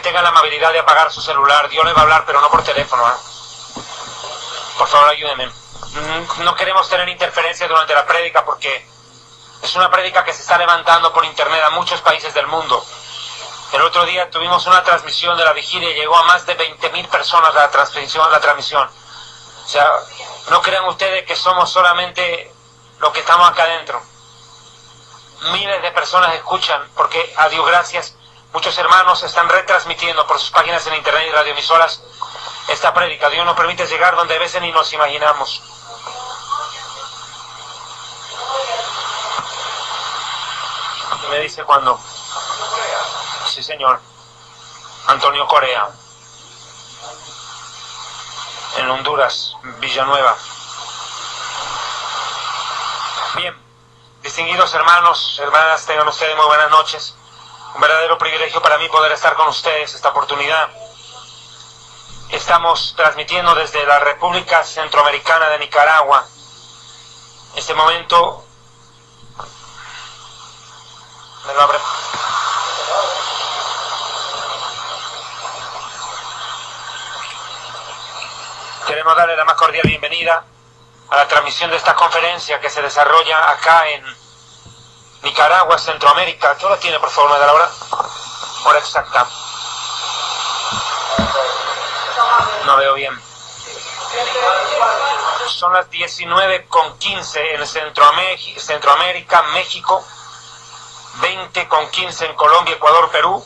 tengan la amabilidad de apagar su celular. Dios les va a hablar, pero no por teléfono, ¿eh? Por favor, ayúdenme. No queremos tener interferencia durante la prédica porque es una prédica que se está levantando por internet a muchos países del mundo. El otro día tuvimos una transmisión de la vigilia y llegó a más de 20.000 personas la transmisión. O sea, no crean ustedes que somos solamente los que estamos acá adentro. Miles de personas escuchan porque, a Dios gracias, muchos hermanos están retransmitiendo por sus páginas en internet y radioemisoras esta prédica. Dios nos permite llegar donde a veces ni nos imaginamos. Me dice cuándo. Sí, señor. Antonio Correa. En Honduras, Villanueva. Bien, distinguidos hermanos, hermanas, tengan ustedes muy buenas noches. Un verdadero privilegio para mí poder estar con ustedes esta oportunidad. Estamos transmitiendo desde la República Centroamericana de Nicaragua. Este momento me lo abre. Queremos darle la más cordial bienvenida a la transmisión de esta conferencia que se desarrolla acá en Nicaragua, Centroamérica. ¿Qué hora tiene, por favor? ¿Me da la hora? Hora exacta. No veo bien. Son las 19:15 en Centroamérica, México, 20:15 en Colombia, Ecuador, Perú,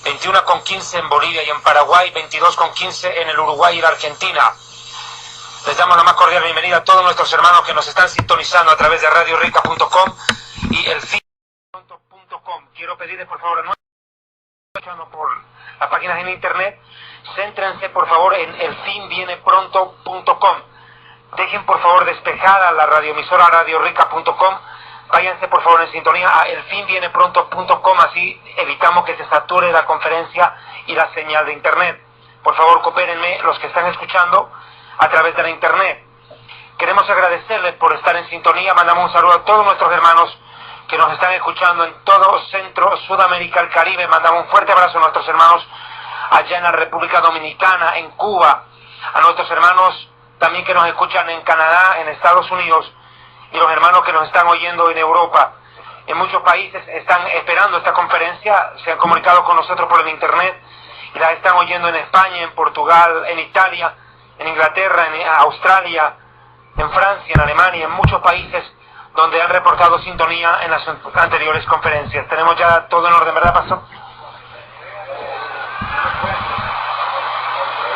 21:15 en Bolivia y en Paraguay, 22:15 en el Uruguay y la Argentina. Les damos la más cordial bienvenida a todos nuestros hermanos que nos están sintonizando a través de radiorica.com y elfinvienepronto.com. Quiero pedirles, por favor, no escuchando por las páginas en internet, céntrense, por favor, en elfinvienepronto.com. Dejen, por favor, despejada la radioemisora radiorica.com. Váyanse, por favor, en sintonía a elfinvienepronto.com, así evitamos que se sature la conferencia y la señal de internet. Por favor, coopérenme los que están escuchando a través de la internet. Queremos agradecerles por estar en sintonía. Mandamos un saludo a todos nuestros hermanos que nos están escuchando en todo Centro, Sudamérica, el Caribe. Mandamos un fuerte abrazo a nuestros hermanos allá en la República Dominicana, en Cuba, a nuestros hermanos también que nos escuchan en Canadá, en Estados Unidos, y los hermanos que nos están oyendo en Europa. En muchos países están esperando esta conferencia, se han comunicado con nosotros por el internet y las están oyendo en España, en Portugal, en Italia, en Inglaterra, en Australia, en Francia, en Alemania, en muchos países donde han reportado sintonía en las anteriores conferencias. Tenemos ya todo en orden, ¿verdad, Pastor?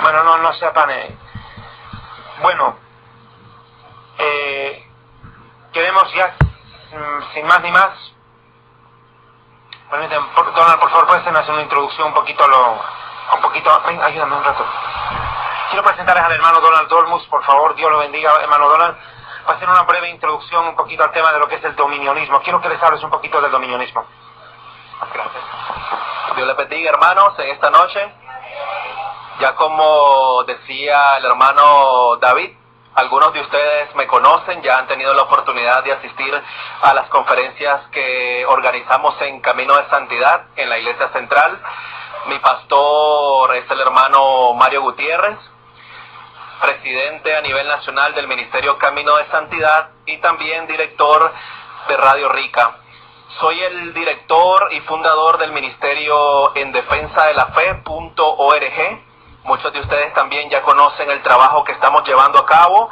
Bueno, no se apane. Bueno, queremos ya, sin más ni más, permítanme, Donald, por favor, puedes hacer una introducción un poquito ayúdame un rato. Quiero presentarles al hermano Donald Dolmus, por favor, Dios lo bendiga, hermano Donald. Va a hacer una breve introducción un poquito al tema de lo que es el dominionismo. Quiero que les hables un poquito del dominionismo. Gracias. Dios les bendiga, hermanos, en esta noche. Ya como decía el hermano David, algunos de ustedes me conocen, ya han tenido la oportunidad de asistir a las conferencias que organizamos en Camino de Santidad, en la Iglesia Central. Mi pastor es el hermano Mario Gutiérrez, presidente a nivel nacional del Ministerio Camino de Santidad y también director de Radio Rica. Soy el director y fundador del Ministerio en Defensa de la Fe.org. Muchos de ustedes también ya conocen el trabajo que estamos llevando a cabo.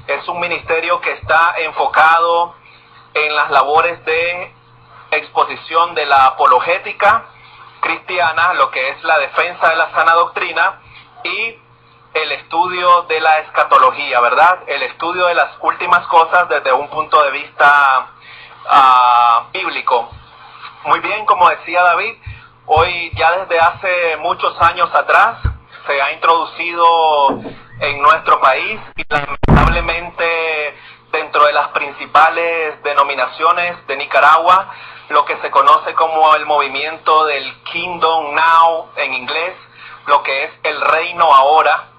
Es un ministerio que está enfocado en las labores de exposición de la apologética cristiana, lo que es la defensa de la sana doctrina y el estudio de la escatología, ¿verdad? El estudio de las últimas cosas desde un punto de vista bíblico. Muy bien, como decía David, hoy ya desde hace muchos años atrás se ha introducido en nuestro país y lamentablemente dentro de las principales denominaciones de Nicaragua lo que se conoce como el movimiento del Kingdom Now en inglés, lo que es el reino ahora,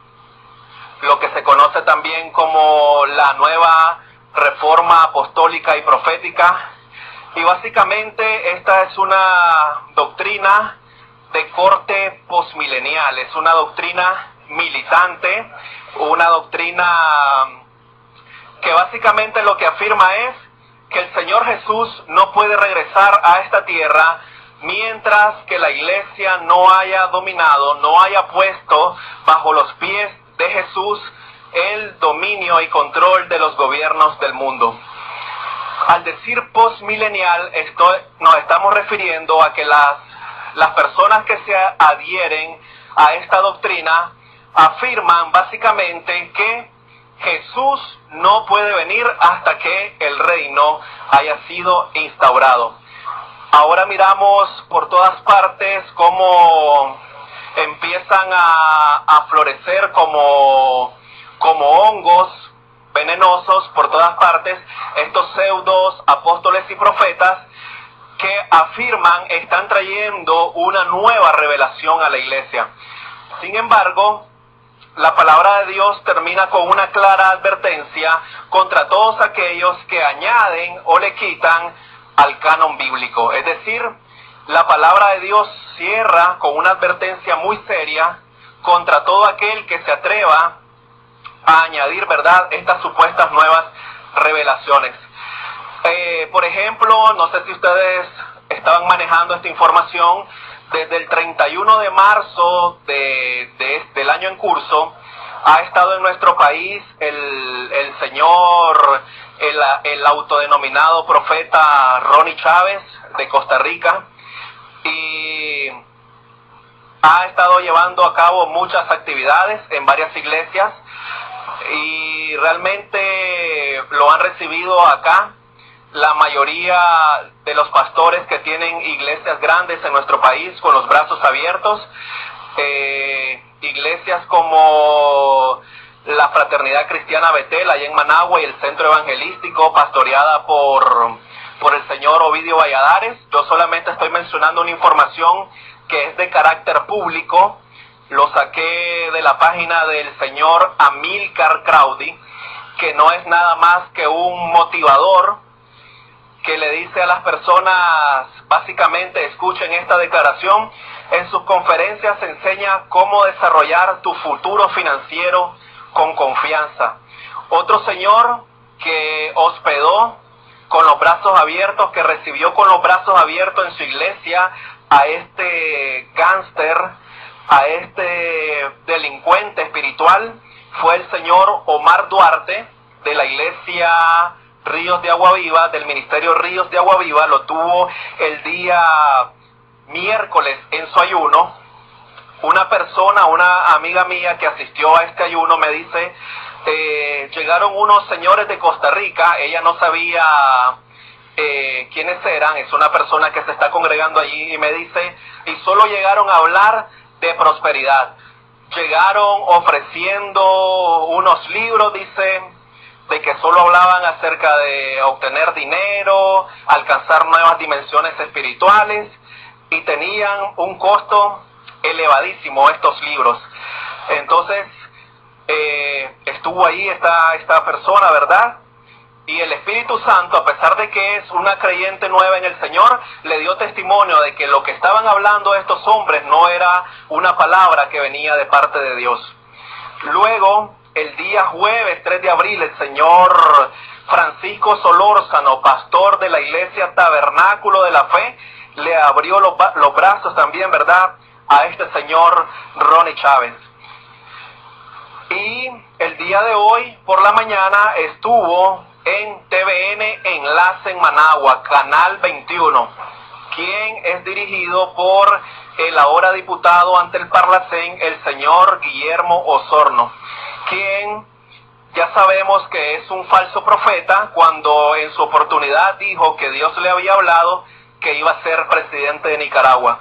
lo que se conoce también como la nueva reforma apostólica y profética. Y básicamente esta es una doctrina de corte posmilenial. Es una doctrina militante, una doctrina que básicamente lo que afirma es que el Señor Jesús no puede regresar a esta tierra mientras que la iglesia no haya dominado, no haya puesto bajo los pies de Jesús el dominio y control de los gobiernos del mundo. Al decir postmilenial, nos estamos refiriendo a que las personas que se adhieren a esta doctrina afirman básicamente que Jesús no puede venir hasta que el reino haya sido instaurado. Ahora miramos por todas partes cómo empiezan a florecer como hongos venenosos por todas partes estos pseudos apóstoles y profetas que afirman están trayendo una nueva revelación a la iglesia. Sin embargo, la palabra de Dios termina con una clara advertencia contra todos aquellos que añaden o le quitan al canon bíblico. Es decir, la palabra de Dios cierra con una advertencia muy seria contra todo aquel que se atreva a añadir, ¿verdad?, estas supuestas nuevas revelaciones. Por ejemplo, no sé si ustedes estaban manejando esta información, desde el 31 de marzo del año en curso, ha estado en nuestro país el señor, el autodenominado profeta Ronnie Chávez de Costa Rica, y ha estado llevando a cabo muchas actividades en varias iglesias, y realmente lo han recibido acá la mayoría de los pastores que tienen iglesias grandes en nuestro país con los brazos abiertos. Iglesias como la Fraternidad Cristiana Betel allá en Managua y el Centro Evangelístico pastoreada por el señor Ovidio Valladares. Yo solamente estoy mencionando una información que es de carácter público. Lo saqué de la página del señor Amílcar Crowdy, que no es nada más que un motivador que le dice a las personas, básicamente, escuchen esta declaración: en sus conferencias enseña cómo desarrollar tu futuro financiero con confianza. Otro señor que hospedó con los brazos abiertos, que recibió con los brazos abiertos en su iglesia a este gángster, a este delincuente espiritual, fue el señor Omar Duarte, de la iglesia Ríos de Agua Viva, del ministerio Ríos de Agua Viva. Lo tuvo el día miércoles en su ayuno. Una persona, una amiga mía que asistió a este ayuno me dice, llegaron unos señores de Costa Rica, ella no sabía quiénes eran, es una persona que se está congregando allí, y me dice, y solo llegaron a hablar de prosperidad. Llegaron ofreciendo unos libros, dice, de que solo hablaban acerca de obtener dinero, alcanzar nuevas dimensiones espirituales, y tenían un costo elevadísimo estos libros. Entonces, estuvo ahí esta persona, ¿verdad? Y el Espíritu Santo, a pesar de que es una creyente nueva en el Señor, le dio testimonio de que lo que estaban hablando estos hombres no era una palabra que venía de parte de Dios. Luego, el día jueves 3 de abril, el señor Francisco Solórzano, pastor de la iglesia Tabernáculo de la Fe, le abrió los brazos también, ¿verdad?, a este señor Ronnie Chávez. Y el día de hoy, por la mañana, estuvo en TVN Enlace en Managua, Canal 21, quien es dirigido por el ahora diputado ante el Parlacén, el señor Guillermo Osorno, quien ya sabemos que es un falso profeta cuando en su oportunidad dijo que Dios le había hablado que iba a ser presidente de Nicaragua.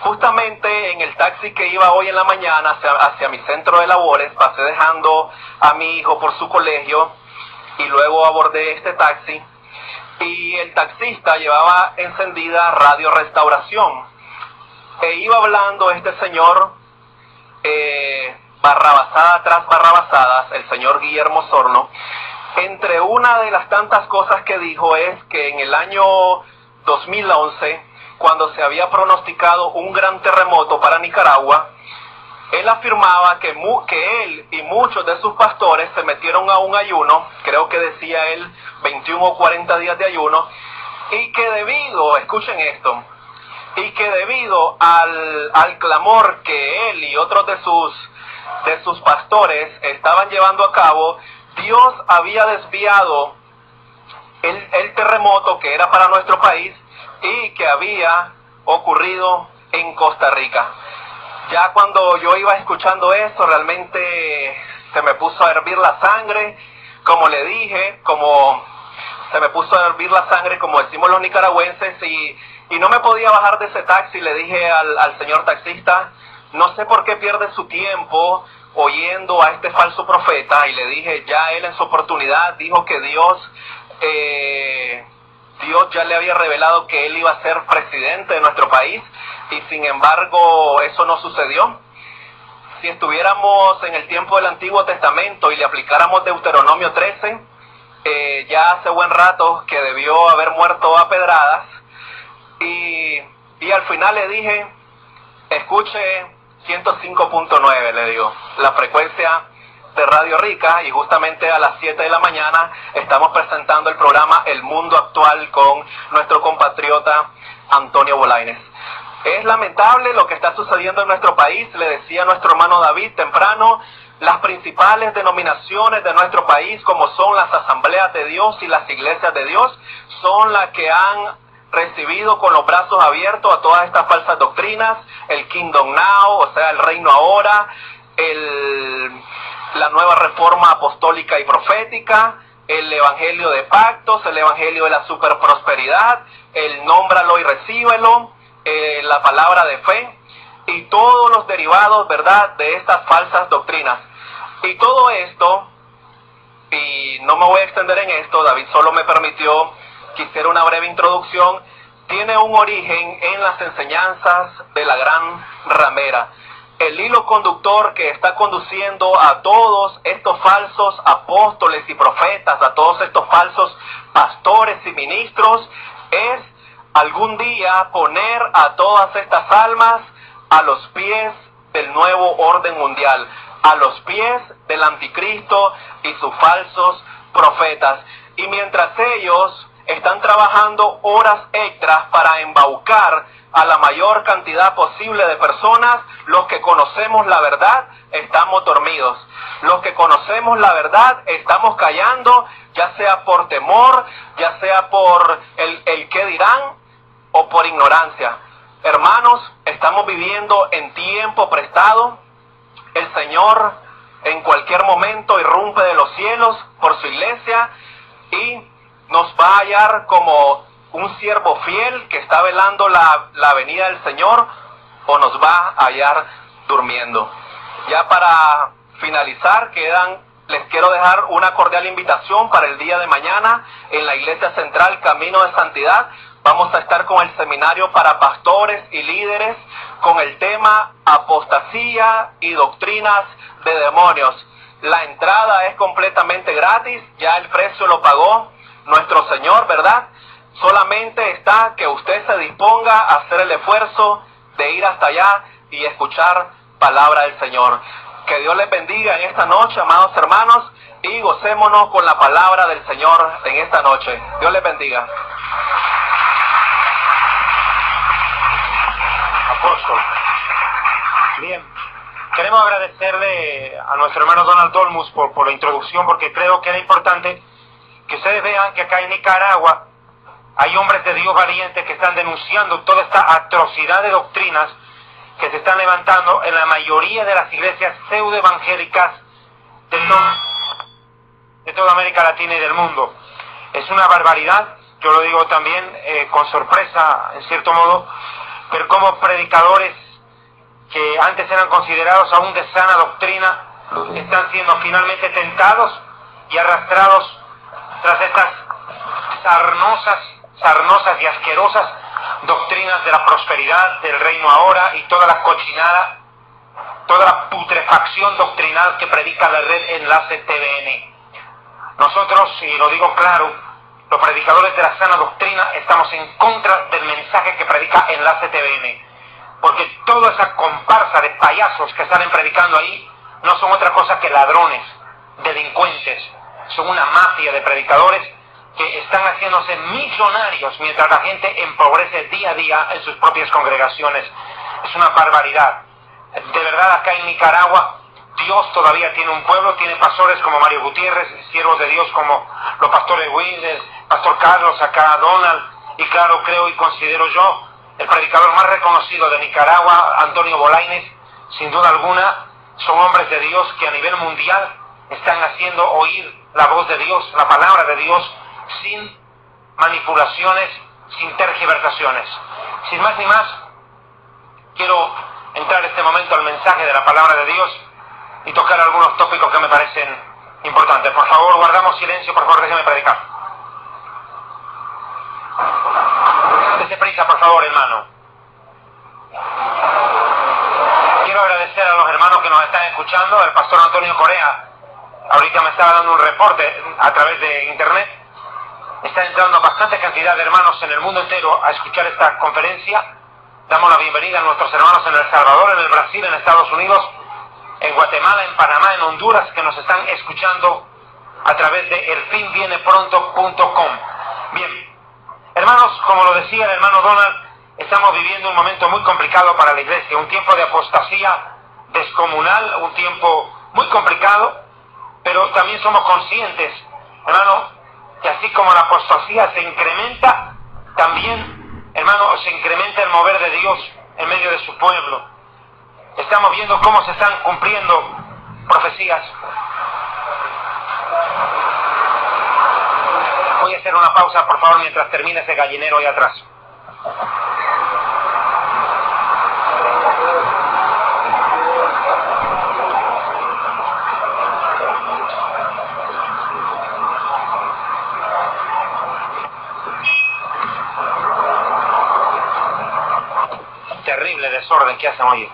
Justamente en el taxi que iba hoy en la mañana hacia mi centro de labores, pasé dejando a mi hijo por su colegio y luego abordé este taxi, y el taxista llevaba encendida Radio Restauración e iba hablando este señor barrabasada tras barrabasadas, el señor Guillermo Osorno. Entre una de las tantas cosas que dijo es que en el año 2011 cuando se había pronosticado un gran terremoto para Nicaragua, él afirmaba que él y muchos de sus pastores se metieron a un ayuno, creo que decía él 21 o 40 días de ayuno, y que escuchen esto, y que debido al clamor que él y otros de sus pastores estaban llevando a cabo, Dios había desviado el terremoto que era para nuestro país y que había ocurrido en Costa Rica. Ya cuando yo iba escuchando eso, realmente se me puso a hervir la sangre, como le dije, se me puso a hervir la sangre, como decimos los nicaragüenses, y no me podía bajar de ese taxi. Le dije al señor taxista, no sé por qué pierde su tiempo oyendo a este falso profeta, y le dije, ya él en su oportunidad dijo que Dios ya le había revelado que él iba a ser presidente de nuestro país, y sin embargo eso no sucedió. Si estuviéramos en el tiempo del Antiguo Testamento y le aplicáramos Deuteronomio 13, ya hace buen rato que debió haber muerto a pedradas, y al final le dije, escuche 105.9, le digo, la frecuencia de Radio Rica, y justamente a las 7 de la mañana estamos presentando el programa El Mundo Actual con nuestro compatriota Antonio Bolaines. Es lamentable lo que está sucediendo en nuestro país, le decía nuestro hermano David temprano. Las principales denominaciones de nuestro país, como son las Asambleas de Dios y las Iglesias de Dios, son las que han recibido con los brazos abiertos a todas estas falsas doctrinas, el Kingdom Now, o sea, el reino ahora, la nueva reforma apostólica y profética, el evangelio de pactos, el evangelio de la superprosperidad, el nómbralo y recíbelo, la palabra de fe, y todos los derivados, ¿verdad?, de estas falsas doctrinas. Y todo esto, y no me voy a extender en esto, David solo me permitió que hiciera una breve introducción, tiene un origen en las enseñanzas de la gran ramera. El hilo conductor que está conduciendo a todos estos falsos apóstoles y profetas, a todos estos falsos pastores y ministros, es algún día poner a todas estas almas a los pies del nuevo orden mundial, a los pies del anticristo y sus falsos profetas. Y mientras ellos están trabajando horas extras para embaucar a la mayor cantidad posible de personas, los que conocemos la verdad estamos dormidos. Los que conocemos la verdad estamos callando, ya sea por temor, ya sea por el qué dirán o por ignorancia. Hermanos, estamos viviendo en tiempo prestado. El Señor en cualquier momento irrumpe de los cielos por su iglesia y nos va a hallar como un siervo fiel que está velando la venida del Señor, o nos va a hallar durmiendo. Ya para finalizar, les quiero dejar una cordial invitación para el día de mañana en la Iglesia Central Camino de Santidad. Vamos a estar con el seminario para pastores y líderes con el tema Apostasía y Doctrinas de Demonios. La entrada es completamente gratis, ya el precio lo pagó nuestro Señor, ¿verdad? Solamente está que usted se disponga a hacer el esfuerzo de ir hasta allá y escuchar palabra del Señor. Que Dios les bendiga en esta noche, amados hermanos, y gocémonos con la palabra del Señor en esta noche. Dios les bendiga. Apóstol. Bien, queremos agradecerle a nuestro hermano Donald Dolmus por la introducción, porque creo que era importante que ustedes vean que acá en Nicaragua hay hombres de Dios valientes que están denunciando toda esta atrocidad de doctrinas que se están levantando en la mayoría de las iglesias pseudoevangélicas de toda América Latina y del mundo. Es una barbaridad, yo lo digo también con sorpresa en cierto modo, ver cómo predicadores que antes eran considerados aún de sana doctrina están siendo finalmente tentados y arrastrados tras estas sarnosas y asquerosas doctrinas de la prosperidad, del reino ahora y toda la cochinada, toda la putrefacción doctrinal que predica la red Enlace TVN. Nosotros, y lo digo claro, los predicadores de la sana doctrina, estamos en contra del mensaje que predica Enlace TVN, porque toda esa comparsa de payasos que salen predicando ahí no son otra cosa que ladrones, delincuentes, son una mafia de predicadores que están haciéndose millonarios mientras la gente empobrece día a día en sus propias congregaciones. Es una barbaridad. De verdad, acá en Nicaragua, Dios todavía tiene un pueblo, tiene pastores como Mario Gutiérrez, siervos de Dios como los pastores Wildes, Pastor Carlos, acá Donald, y claro, creo y considero yo, el predicador más reconocido de Nicaragua, Antonio Bolaines, sin duda alguna, son hombres de Dios que a nivel mundial están haciendo oír la voz de Dios, la palabra de Dios, sin manipulaciones, sin tergiversaciones. Sin más ni más, quiero entrar en este momento al mensaje de la palabra de Dios y tocar algunos tópicos que me parecen importantes. Por favor, guardamos silencio, por favor, déjeme predicar. Dese prisa, por favor, hermano. Quiero agradecer a los hermanos que nos están escuchando. El pastor Antonio Correa ahorita me estaba dando un reporte a través de internet. Está entrando bastante cantidad de hermanos en el mundo entero a escuchar esta conferencia. Damos la bienvenida a nuestros hermanos en El Salvador, en el Brasil, en Estados Unidos, en Guatemala, en Panamá, en Honduras, que nos están escuchando a través de elfinvienepronto.com. Bien, hermanos, como lo decía el hermano Donald, estamos viviendo un momento muy complicado para la iglesia, un tiempo de apostasía descomunal, un tiempo muy complicado, pero también somos conscientes, hermano, que así como la apostasía se incrementa, también, hermano, se incrementa el mover de Dios en medio de su pueblo. Estamos viendo cómo se están cumpliendo profecías. Voy a hacer una pausa, por favor, mientras termine ese gallinero ahí atrás. Terrible desorden que hacen hoy.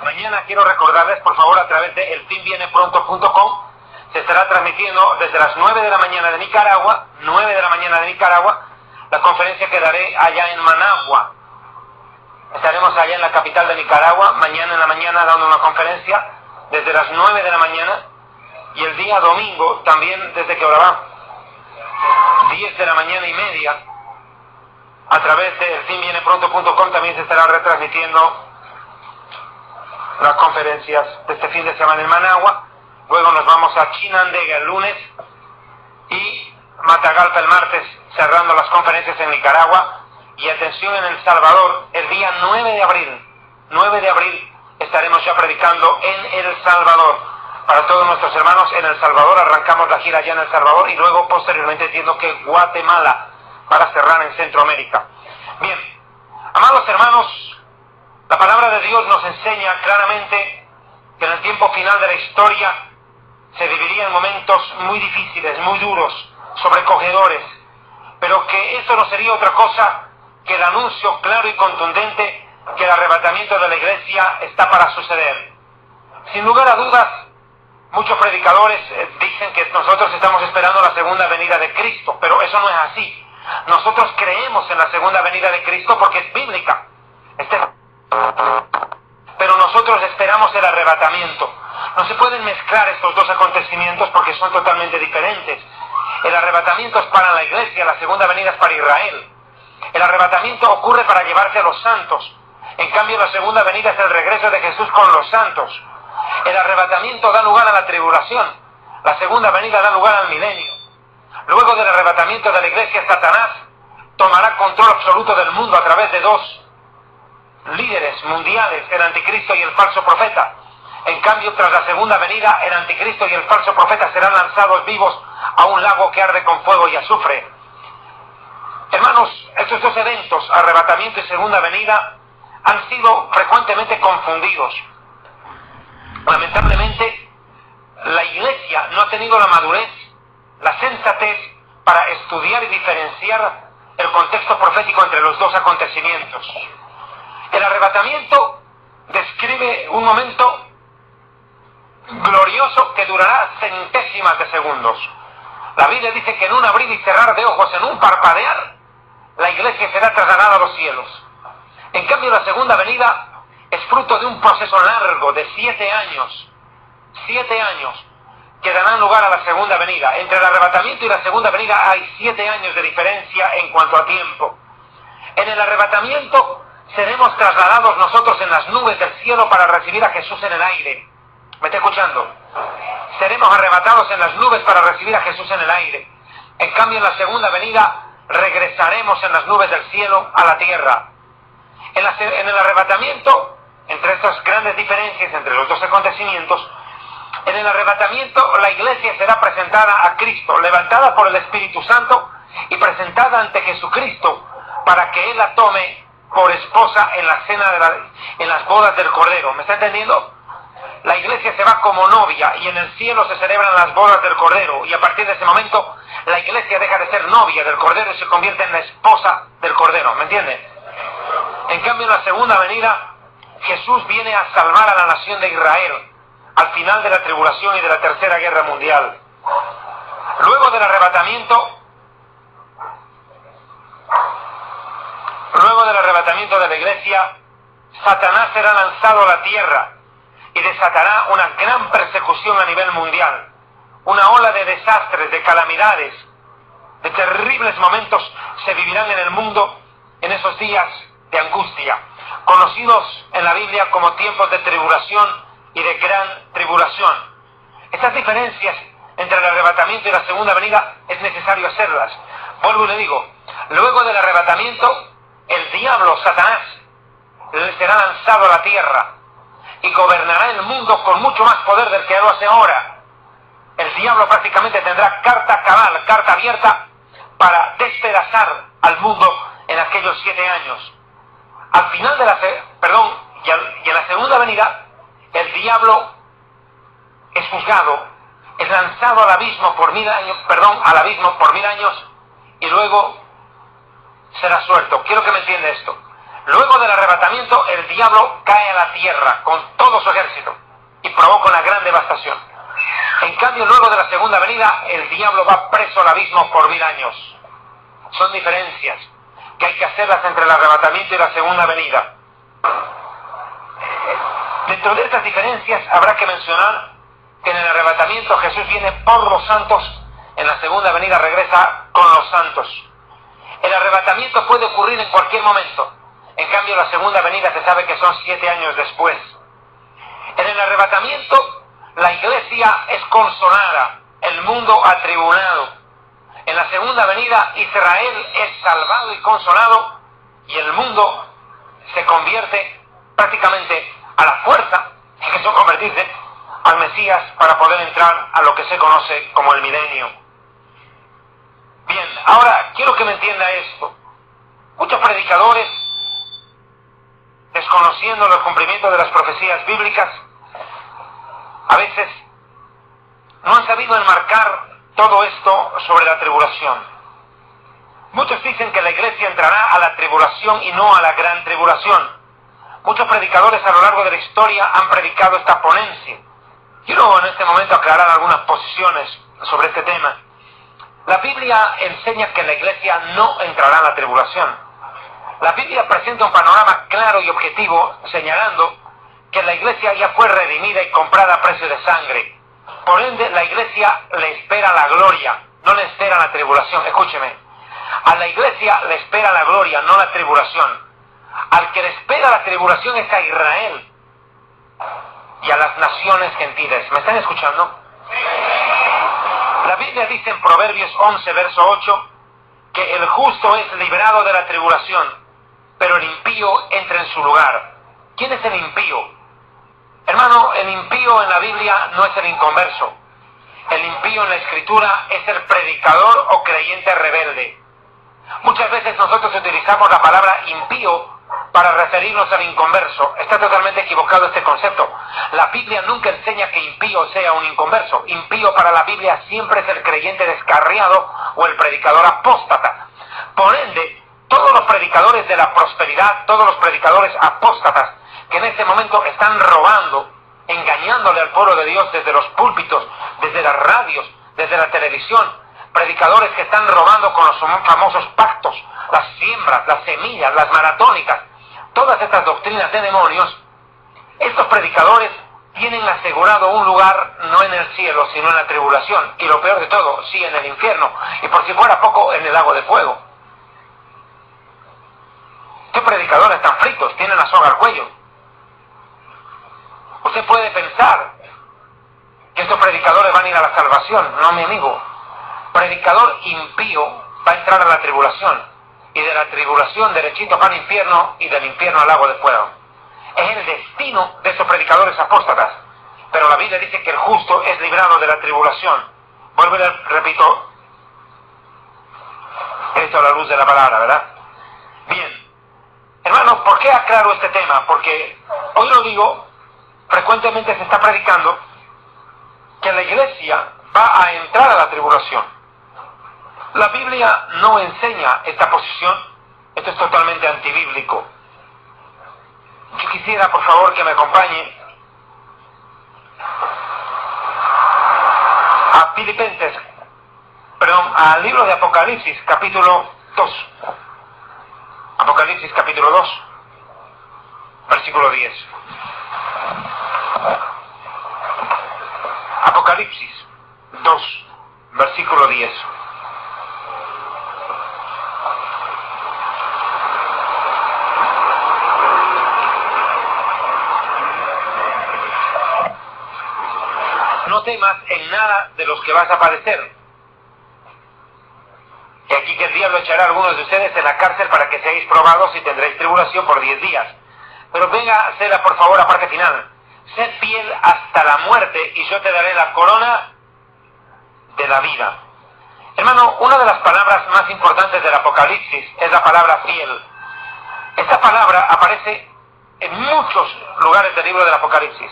Mañana quiero recordarles, por favor, a través de elfinvienepronto.com, se estará transmitiendo desde las 9 de la mañana de Nicaragua, la conferencia que daré allá en Managua. Estaremos allá en la capital de Nicaragua, mañana en la mañana dando una conferencia desde las 9 de la mañana, y el día domingo también desde que hora 10 de la mañana y media, a través de elfinvienepronto.com también se estará retransmitiendo las conferencias de este fin de semana en Managua. Luego nos vamos a Chinandega el lunes y Matagalpa el martes, cerrando las conferencias en Nicaragua. Y atención, en El Salvador, el día 9 de abril estaremos ya predicando en El Salvador. Para todos nuestros hermanos en El Salvador, arrancamos la gira allá en El Salvador y luego posteriormente entiendo que Guatemala, para cerrar en Centroamérica. Bien, amados hermanos, la palabra de Dios nos enseña claramente que en el tiempo final de la historia se viviría en momentos muy difíciles, muy duros, sobrecogedores, pero que eso no sería otra cosa que el anuncio claro y contundente que el arrebatamiento de la iglesia está para suceder. Sin lugar a dudas, muchos predicadores dicen que nosotros estamos esperando la segunda venida de Cristo, pero eso no es así. Nosotros creemos en la segunda venida de Cristo porque es bíblica. Pero nosotros esperamos el arrebatamiento. No se pueden mezclar estos dos acontecimientos porque son totalmente diferentes. El arrebatamiento es para la iglesia, la segunda venida es para Israel. El arrebatamiento ocurre para llevarse a los santos. En cambio, la segunda venida es el regreso de Jesús con los santos. El arrebatamiento da lugar a la tribulación. La segunda venida da lugar al milenio. Luego del arrebatamiento de la iglesia, Satanás tomará control absoluto del mundo a través de dos líderes mundiales, el anticristo y el falso profeta. En cambio, tras la segunda venida, el anticristo y el falso profeta serán lanzados vivos a un lago que arde con fuego y azufre. Hermanos, estos dos eventos, arrebatamiento y segunda venida, han sido frecuentemente confundidos. Lamentablemente, la iglesia no ha tenido la madurez, la sensatez para estudiar y diferenciar el contexto profético entre los dos acontecimientos. El arrebatamiento describe un momento centésimas de segundos. La Biblia dice que en un abrir y cerrar de ojos, en un parpadear, la iglesia será trasladada a los cielos. En cambio, la segunda venida es fruto de un proceso largo de 7 años. 7 años que darán lugar a la segunda venida. Entre el arrebatamiento y la segunda venida hay 7 años de diferencia en cuanto a tiempo. En el arrebatamiento seremos trasladados nosotros en las nubes del cielo para recibir a Jesús en el aire. ¿Me está escuchando? Seremos arrebatados en las nubes para recibir a Jesús en el aire. En cambio, en la segunda venida regresaremos en las nubes del cielo a la tierra. En el arrebatamiento, entre estas grandes diferencias entre los dos acontecimientos, en el arrebatamiento la iglesia será presentada a Cristo, levantada por el Espíritu Santo y presentada ante Jesucristo para que Él la tome por esposa en la cena en las bodas del Cordero. ¿Me está entendiendo? La iglesia se va como novia y en el cielo se celebran las bodas del Cordero, y a partir de ese momento la iglesia deja de ser novia del Cordero y se convierte en la esposa del Cordero. ¿Me entiende? En cambio, en la segunda venida Jesús viene a salvar a la nación de Israel al final de la tribulación y de la tercera guerra mundial. Luego del arrebatamiento de la iglesia, Satanás será lanzado a la tierra y desatará una gran persecución a nivel mundial. Una ola de desastres, de calamidades, de terribles momentos se vivirán en el mundo en esos días de angustia, conocidos en la Biblia como tiempos de tribulación y de gran tribulación. Estas diferencias entre el arrebatamiento y la segunda venida es necesario hacerlas. Vuelvo y le digo, luego del arrebatamiento, el diablo, Satanás, será lanzado a la tierra y gobernará el mundo con mucho más poder del que lo hace ahora. El diablo prácticamente tendrá carta cabal, carta abierta para despedazar al mundo en aquellos 7 años. Al final de y en la segunda venida, el diablo es juzgado, es lanzado al abismo por 1000 años, y luego será suelto. Quiero que me entienda esto. Luego del arrebatamiento, el diablo cae a la tierra con todo su ejército y provoca una gran devastación. En cambio, luego de la segunda venida, el diablo va preso al abismo por 1000 años. Son diferencias que hay que hacerlas entre el arrebatamiento y la segunda venida. Dentro de estas diferencias habrá que mencionar que en el arrebatamiento Jesús viene por los santos, en la segunda venida regresa con los santos. El arrebatamiento puede ocurrir en cualquier momento, en cambio la segunda venida se sabe que son 7 años después. En el arrebatamiento la iglesia es consolada, el mundo atribulado. En la segunda venida Israel es salvado y consolado, y el mundo se convierte prácticamente a la fuerza, en Jesús convertirse al Mesías para poder entrar a lo que se conoce como el milenio. Bien, ahora quiero que me entienda esto. Muchos predicadores, desconociendo el cumplimiento de las profecías bíblicas, a veces no han sabido enmarcar todo esto sobre la tribulación. Muchos dicen que la iglesia entrará a la tribulación y no a la gran tribulación. Muchos predicadores a lo largo de la historia han predicado esta ponencia. Quiero en este momento aclarar algunas posiciones sobre este tema. La Biblia enseña que la iglesia no entrará a la tribulación. La Biblia presenta un panorama claro y objetivo, señalando que la iglesia ya fue redimida y comprada a precio de sangre. Por ende, la iglesia le espera la gloria, no le espera la tribulación. Escúcheme, a la iglesia le espera la gloria, no la tribulación. Al que le espera la tribulación es a Israel y a las naciones gentiles. ¿Me están escuchando? La Biblia dice en Proverbios 11, verso 8, que el justo es librado de la tribulación, pero el impío entra en su lugar. ¿Quién es el impío? Hermano, el impío en la Biblia no es el inconverso. El impío en la Escritura es el predicador o creyente rebelde. Muchas veces nosotros utilizamos la palabra impío para referirnos al inconverso. Está totalmente equivocado este concepto. La Biblia nunca enseña que impío sea un inconverso. Impío para la Biblia siempre es el creyente descarriado o el predicador apóstata. Por ende, todos los predicadores de la prosperidad, todos los predicadores apóstatas que en este momento están robando, engañándole al pueblo de Dios desde los púlpitos desde las radios, desde la televisión, predicadores que están robando con los famosos pactos, las siembras, las semillas, las maratónicas, todas estas doctrinas de demonios. Estos predicadores tienen asegurado un lugar no en el cielo, sino en la tribulación, y lo peor de todo, sí, en el infierno, y por si fuera poco, en el lago de fuego. ¿Qué predicadores tan fritos tienen la soga al cuello? Usted puede pensar que estos predicadores van a ir a la salvación. No, mi amigo. Predicador impío va a entrar a la tribulación, y de la tribulación derechito para el infierno, y del infierno al lago de fuego. Es el destino de esos predicadores apóstatas. Pero la Biblia dice que el justo es librado de la tribulación. Vuelvo y repito, esto a la luz de la palabra, ¿verdad? Bien, hermanos, ¿por qué aclaro este tema? Porque hoy lo digo, frecuentemente se está predicando que la iglesia va a entrar a la tribulación. La Biblia no enseña esta posición. Esto es totalmente antibíblico. Yo quisiera, por favor, que me acompañe a al libro de Apocalipsis, capítulo 2. Apocalipsis, capítulo 2, versículo 10. Apocalipsis 2, versículo 10. No temas en nada de los que vas a padecer. Y aquí que el diablo echará a algunos de ustedes en la cárcel para que seáis probados y tendréis tribulación por 10 días. Pero venga, ceda por favor la parte final. Sed fiel hasta la muerte y yo te daré la corona de la vida. Hermano, una de las palabras más importantes del Apocalipsis es la palabra fiel. Esta palabra aparece en muchos lugares del libro del Apocalipsis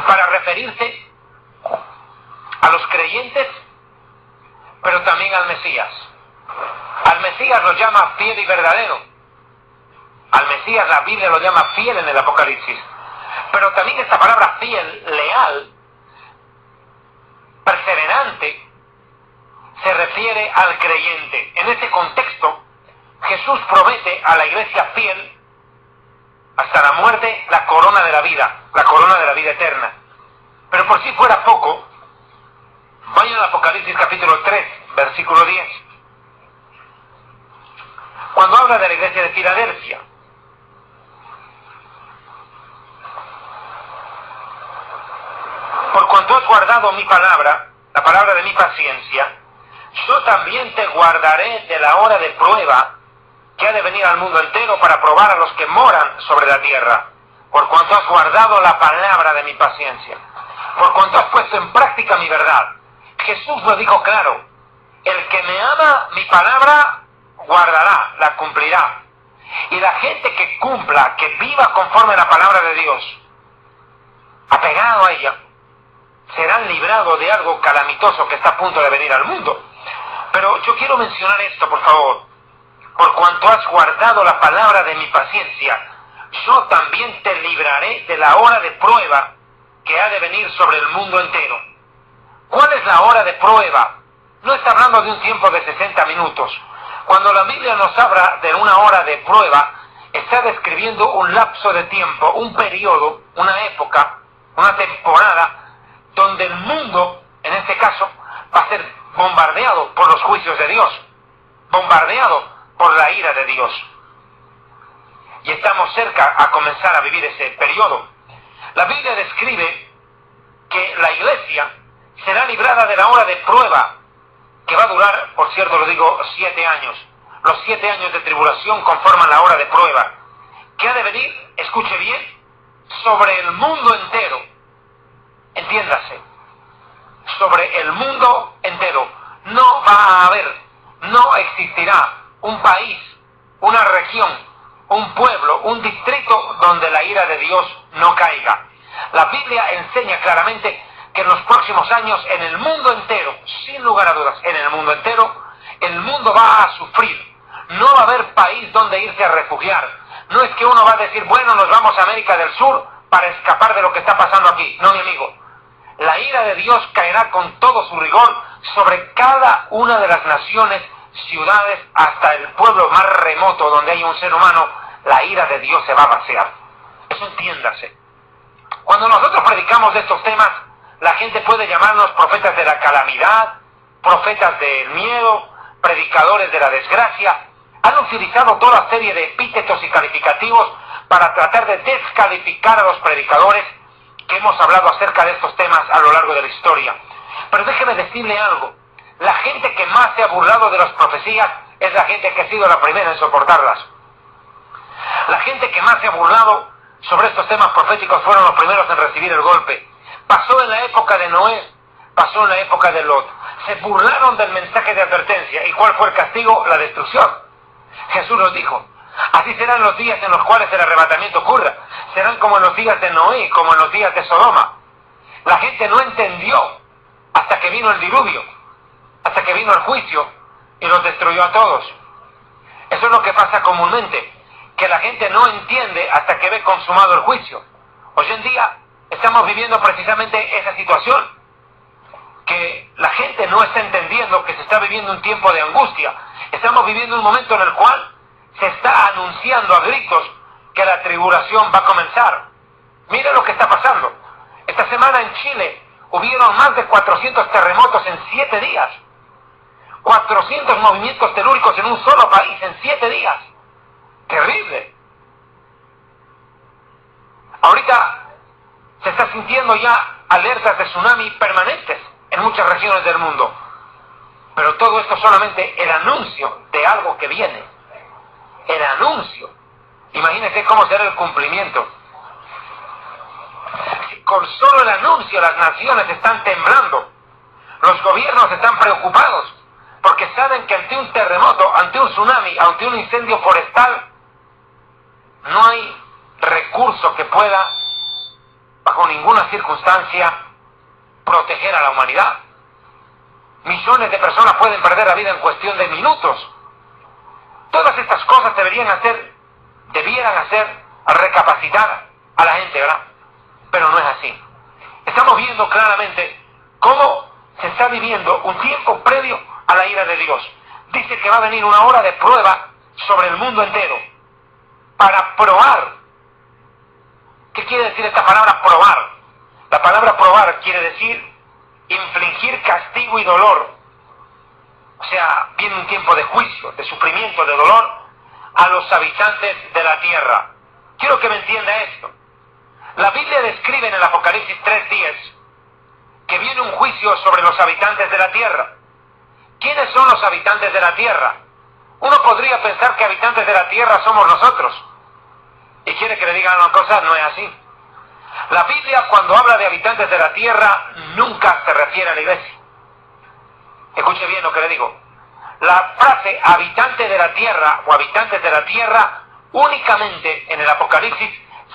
para referirse a los creyentes, pero también al Mesías. Al Mesías lo llama fiel y verdadero. Al Mesías la Biblia lo llama fiel en el Apocalipsis. Pero también esta palabra fiel, leal, perseverante, se refiere al creyente. En este contexto, Jesús promete a la iglesia fiel hasta la muerte la corona de la vida eterna. Pero por si fuera poco, vayan al Apocalipsis capítulo 3, versículo 10. Cuando habla de la iglesia de Filadelfia, por cuanto has guardado mi palabra, la palabra de mi paciencia, yo también te guardaré de la hora de prueba que ha de venir al mundo entero para probar a los que moran sobre la tierra. Por cuanto has guardado la palabra de mi paciencia, por cuanto has puesto en práctica mi verdad. Jesús lo dijo claro: el que me ama, mi palabra guardará, la cumplirá. Y la gente que cumpla, que viva conforme a la palabra de Dios, apegado a ella, serán librados de algo calamitoso que está a punto de venir al mundo. Pero yo quiero mencionar esto, por favor. Por cuanto has guardado la palabra de mi paciencia, yo también te libraré de la hora de prueba que ha de venir sobre el mundo entero. ¿Cuál es la hora de prueba? No está hablando de un tiempo de 60 minutos. Cuando la Biblia nos habla de una hora de prueba, está describiendo un lapso de tiempo, un periodo, una época, una temporada, donde el mundo, en este caso, va a ser bombardeado por los juicios de Dios, bombardeado por la ira de Dios. Y estamos cerca a comenzar a vivir ese periodo. La Biblia describe que la iglesia será librada de la hora de prueba, que va a durar, por cierto lo digo, 7 años. Los 7 años de tribulación conforman la hora de prueba, que ha de venir, escuche bien, sobre el mundo entero. Entiéndase, sobre el mundo entero. No va a haber, no existirá un país, una región, un pueblo, un distrito donde la ira de Dios no caiga. La Biblia enseña claramente que en los próximos años, en el mundo entero, sin lugar a dudas, en el mundo entero, el mundo va a sufrir. No va a haber país donde irse a refugiar. No es que uno va a decir, bueno, nos vamos a América del Sur para escapar de lo que está pasando aquí. No, mi amigo. La ira de Dios caerá con todo su rigor sobre cada una de las naciones, ciudades, hasta el pueblo más remoto donde hay un ser humano. La ira de Dios se va a vaciar. Eso entiéndase. Cuando nosotros predicamos de estos temas, la gente puede llamarnos profetas de la calamidad, profetas del miedo, predicadores de la desgracia. Han utilizado toda serie de epítetos y calificativos para tratar de descalificar a los predicadores que hemos hablado acerca de estos temas a lo largo de la historia. Pero déjeme decirle algo. La gente que más se ha burlado de las profecías es la gente que ha sido la primera en soportarlas. La gente que más se ha burlado sobre estos temas proféticos fueron los primeros en recibir el golpe. Pasó en la época de Noé, pasó en la época de Lot. Se burlaron del mensaje de advertencia. ¿Y cuál fue el castigo? La destrucción. Jesús nos dijo, así serán los días en los cuales el arrebatamiento ocurra. Serán como en los días de Noé, como en los días de Sodoma. La gente no entendió hasta que vino el diluvio, hasta que vino el juicio y los destruyó a todos. Eso es lo que pasa comúnmente, que la gente no entiende hasta que ve consumado el juicio. Hoy en día estamos viviendo precisamente esa situación, que la gente no está entendiendo que se está viviendo un tiempo de angustia. Estamos viviendo un momento en el cual se está anunciando a gritos que la tribulación va a comenzar. Mire lo que está pasando. Esta semana en Chile hubieron más de 400 terremotos en 7 días. 400 movimientos telúricos en un solo país en 7 días. Terrible. Ahorita se está sintiendo ya alertas de tsunami permanentes en muchas regiones del mundo. Pero todo esto es solamente el anuncio de algo que viene. El anuncio. Imagínense cómo será el cumplimiento. Con solo el anuncio las naciones están temblando. Los gobiernos están preocupados porque saben que ante un terremoto, ante un tsunami, ante un incendio forestal, no hay recurso que pueda, bajo ninguna circunstancia, proteger a la humanidad. Millones de personas pueden perder la vida en cuestión de minutos. Todas estas cosas debieran hacer recapacitar a la gente, ¿verdad? Pero no es así. Estamos viendo claramente cómo se está viviendo un tiempo previo a la ira de Dios. Dice que va a venir una hora de prueba sobre el mundo entero para probar. ¿Qué quiere decir esta palabra probar? La palabra probar quiere decir infligir castigo y dolor. O sea, viene un tiempo de juicio, de sufrimiento, de dolor a los habitantes de la tierra. Quiero que me entienda esto. La Biblia describe en el Apocalipsis 3:10 que viene un juicio sobre los habitantes de la tierra. ¿Quiénes son los habitantes de la tierra? Uno podría pensar que habitantes de la tierra somos nosotros. ¿Y quiere que le digan una cosa? No es así. La Biblia, cuando habla de habitantes de la tierra, nunca se refiere a la iglesia. Escuche bien lo que le digo. La frase habitante de la tierra o habitantes de la tierra únicamente en el Apocalipsis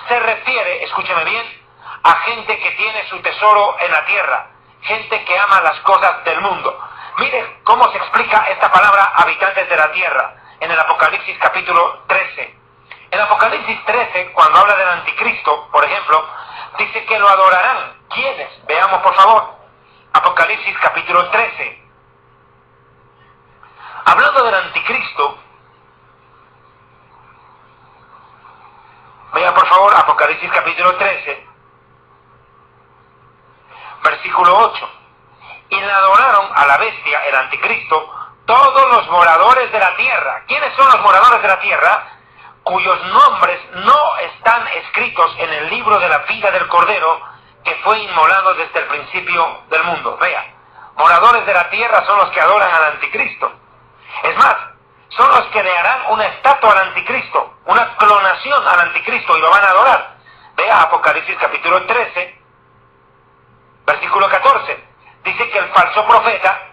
se refiere, escúcheme bien, a gente que tiene su tesoro en la tierra, gente que ama las cosas del mundo. Mire cómo se explica esta palabra habitantes de la tierra en el Apocalipsis capítulo 13. En Apocalipsis 13, cuando habla del anticristo, por ejemplo, dice que lo adorarán. ¿Quiénes? Veamos por favor. Apocalipsis capítulo 13. Hablando del anticristo, vea por favor Apocalipsis capítulo 13, versículo 8. Y le adoraron a la bestia, el anticristo, todos los moradores de la tierra. ¿Quiénes son los moradores de la tierra? Cuyos nombres no están escritos en el libro de la vida del Cordero, que fue inmolado desde el principio del mundo. Vea, moradores de la tierra son los que adoran al anticristo. Es más, son los que le harán una estatua al anticristo, una clonación al anticristo y lo van a adorar. Vea Apocalipsis capítulo 13, versículo 14. Dice que el falso profeta,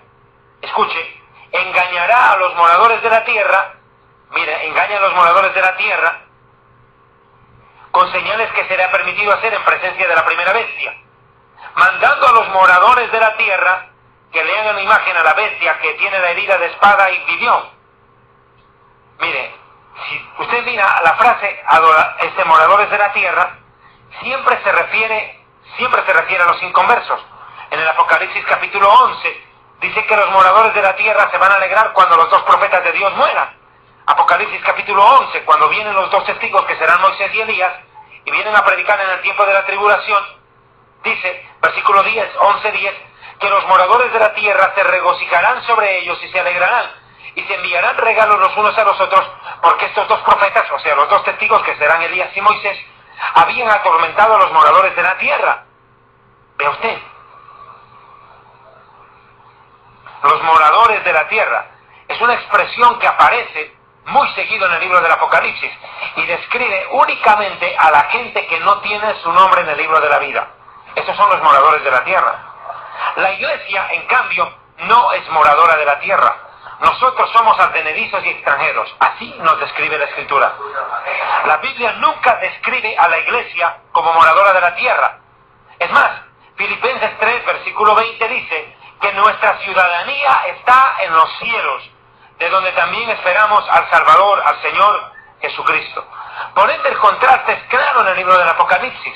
escuche, engañará a los moradores de la tierra. Mire, engaña a los moradores de la tierra con señales que será permitido hacer en presencia de la primera bestia, mandando a los moradores de la tierra que le hagan imagen a la bestia que tiene la herida de espada y vivió. Mire, si usted mira la frase moradores de la tierra, siempre se refiere a los inconversos. En el Apocalipsis capítulo 11 dice que los moradores de la tierra se van a alegrar cuando los dos profetas de Dios mueran. Apocalipsis capítulo 11, cuando vienen los dos testigos que serán Moisés y Elías y vienen a predicar en el tiempo de la tribulación, dice, versículo 10, 11:10, que los moradores de la tierra se regocijarán sobre ellos y se alegrarán y se enviarán regalos los unos a los otros, porque estos dos profetas, o sea, los dos testigos que serán Elías y Moisés, habían atormentado a los moradores de la tierra. ¿Ve usted? Los moradores de la tierra es una expresión que aparece muy seguido en el libro del Apocalipsis y describe únicamente a la gente que no tiene su nombre en el libro de la vida. Estos son los moradores de la tierra. La iglesia, en cambio, no es moradora de la tierra. Nosotros somos advenedizos y extranjeros. Así nos describe la Escritura. La Biblia nunca describe a la iglesia como moradora de la tierra. Es más, Filipenses 3, versículo 20 dice que nuestra ciudadanía está en los cielos, de donde también esperamos al Salvador, al Señor Jesucristo. Por ende, el contraste es claro en el libro del Apocalipsis.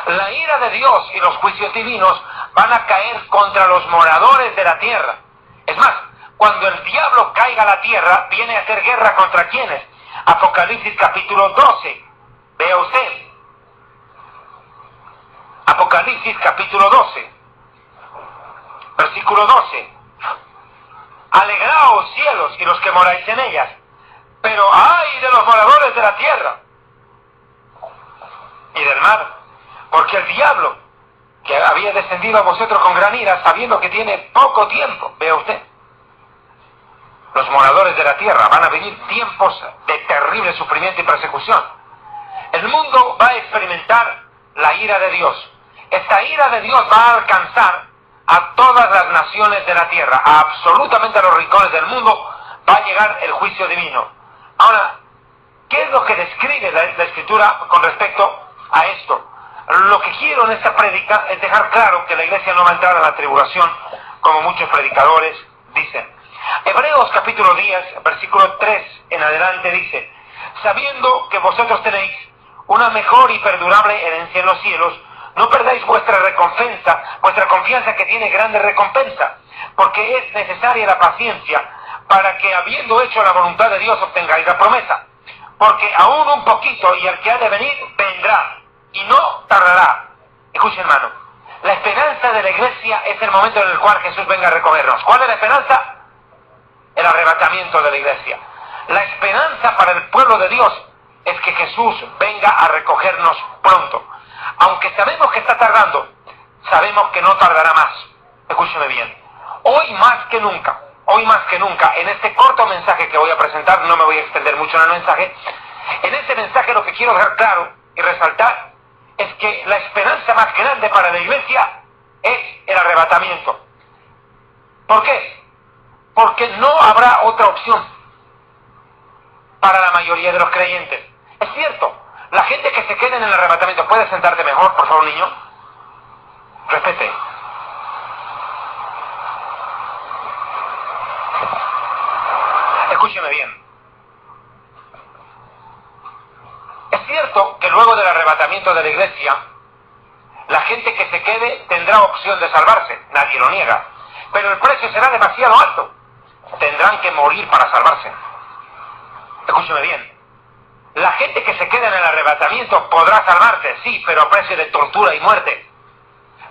La ira de Dios y los juicios divinos van a caer contra los moradores de la tierra. Es más, cuando el diablo caiga a la tierra, viene a hacer guerra contra quienes. Apocalipsis capítulo 12. Vea usted. Apocalipsis capítulo 12. Versículo 12. Alegraos cielos y los que moráis en ellas, pero ¡ay de los moradores de la tierra y del mar! Porque el diablo, que había descendido a vosotros con gran ira, sabiendo que tiene poco tiempo, vea usted, los moradores de la tierra van a vivir tiempos de terrible sufrimiento y persecución. El mundo va a experimentar la ira de Dios. Esta ira de Dios va a alcanzar a todas las naciones de la tierra, a absolutamente a los rincones del mundo, va a llegar el juicio divino. Ahora, ¿qué es lo que describe la Escritura con respecto a esto? Lo que quiero en esta prédica es dejar claro que la iglesia no va a entrar a la tribulación, como muchos predicadores dicen. Hebreos capítulo 10, versículo 3 en adelante dice, sabiendo que vosotros tenéis una mejor y perdurable herencia en los cielos, no perdáis vuestra recompensa, vuestra confianza que tiene grande recompensa, porque es necesaria la paciencia para que habiendo hecho la voluntad de Dios obtengáis la promesa. Porque aún un poquito y el que ha de venir vendrá y no tardará. Escuchen, hermano, la esperanza de la iglesia es el momento en el cual Jesús venga a recogernos. ¿Cuál es la esperanza? El arrebatamiento de la iglesia. La esperanza para el pueblo de Dios es que Jesús venga a recogernos pronto. Aunque sabemos que está tardando, sabemos que no tardará más. Escúcheme bien. Hoy más que nunca, en este corto mensaje que voy a presentar, no me voy a extender mucho en el mensaje, en este mensaje lo que quiero dejar claro y resaltar es que la esperanza más grande para la iglesia es el arrebatamiento. ¿Por qué? Porque no habrá otra opción para la mayoría de los creyentes. Es cierto, la gente que se quede en el arrebatamiento, ¿puede sentarte mejor, por favor, niño? Respete. Escúcheme bien. Es cierto que luego del arrebatamiento de la iglesia, la gente que se quede tendrá opción de salvarse, nadie lo niega, pero el precio será demasiado alto. Tendrán que morir para salvarse. Escúcheme bien. La gente que se queda en el arrebatamiento podrá salvarse, sí, pero a precio de tortura y muerte.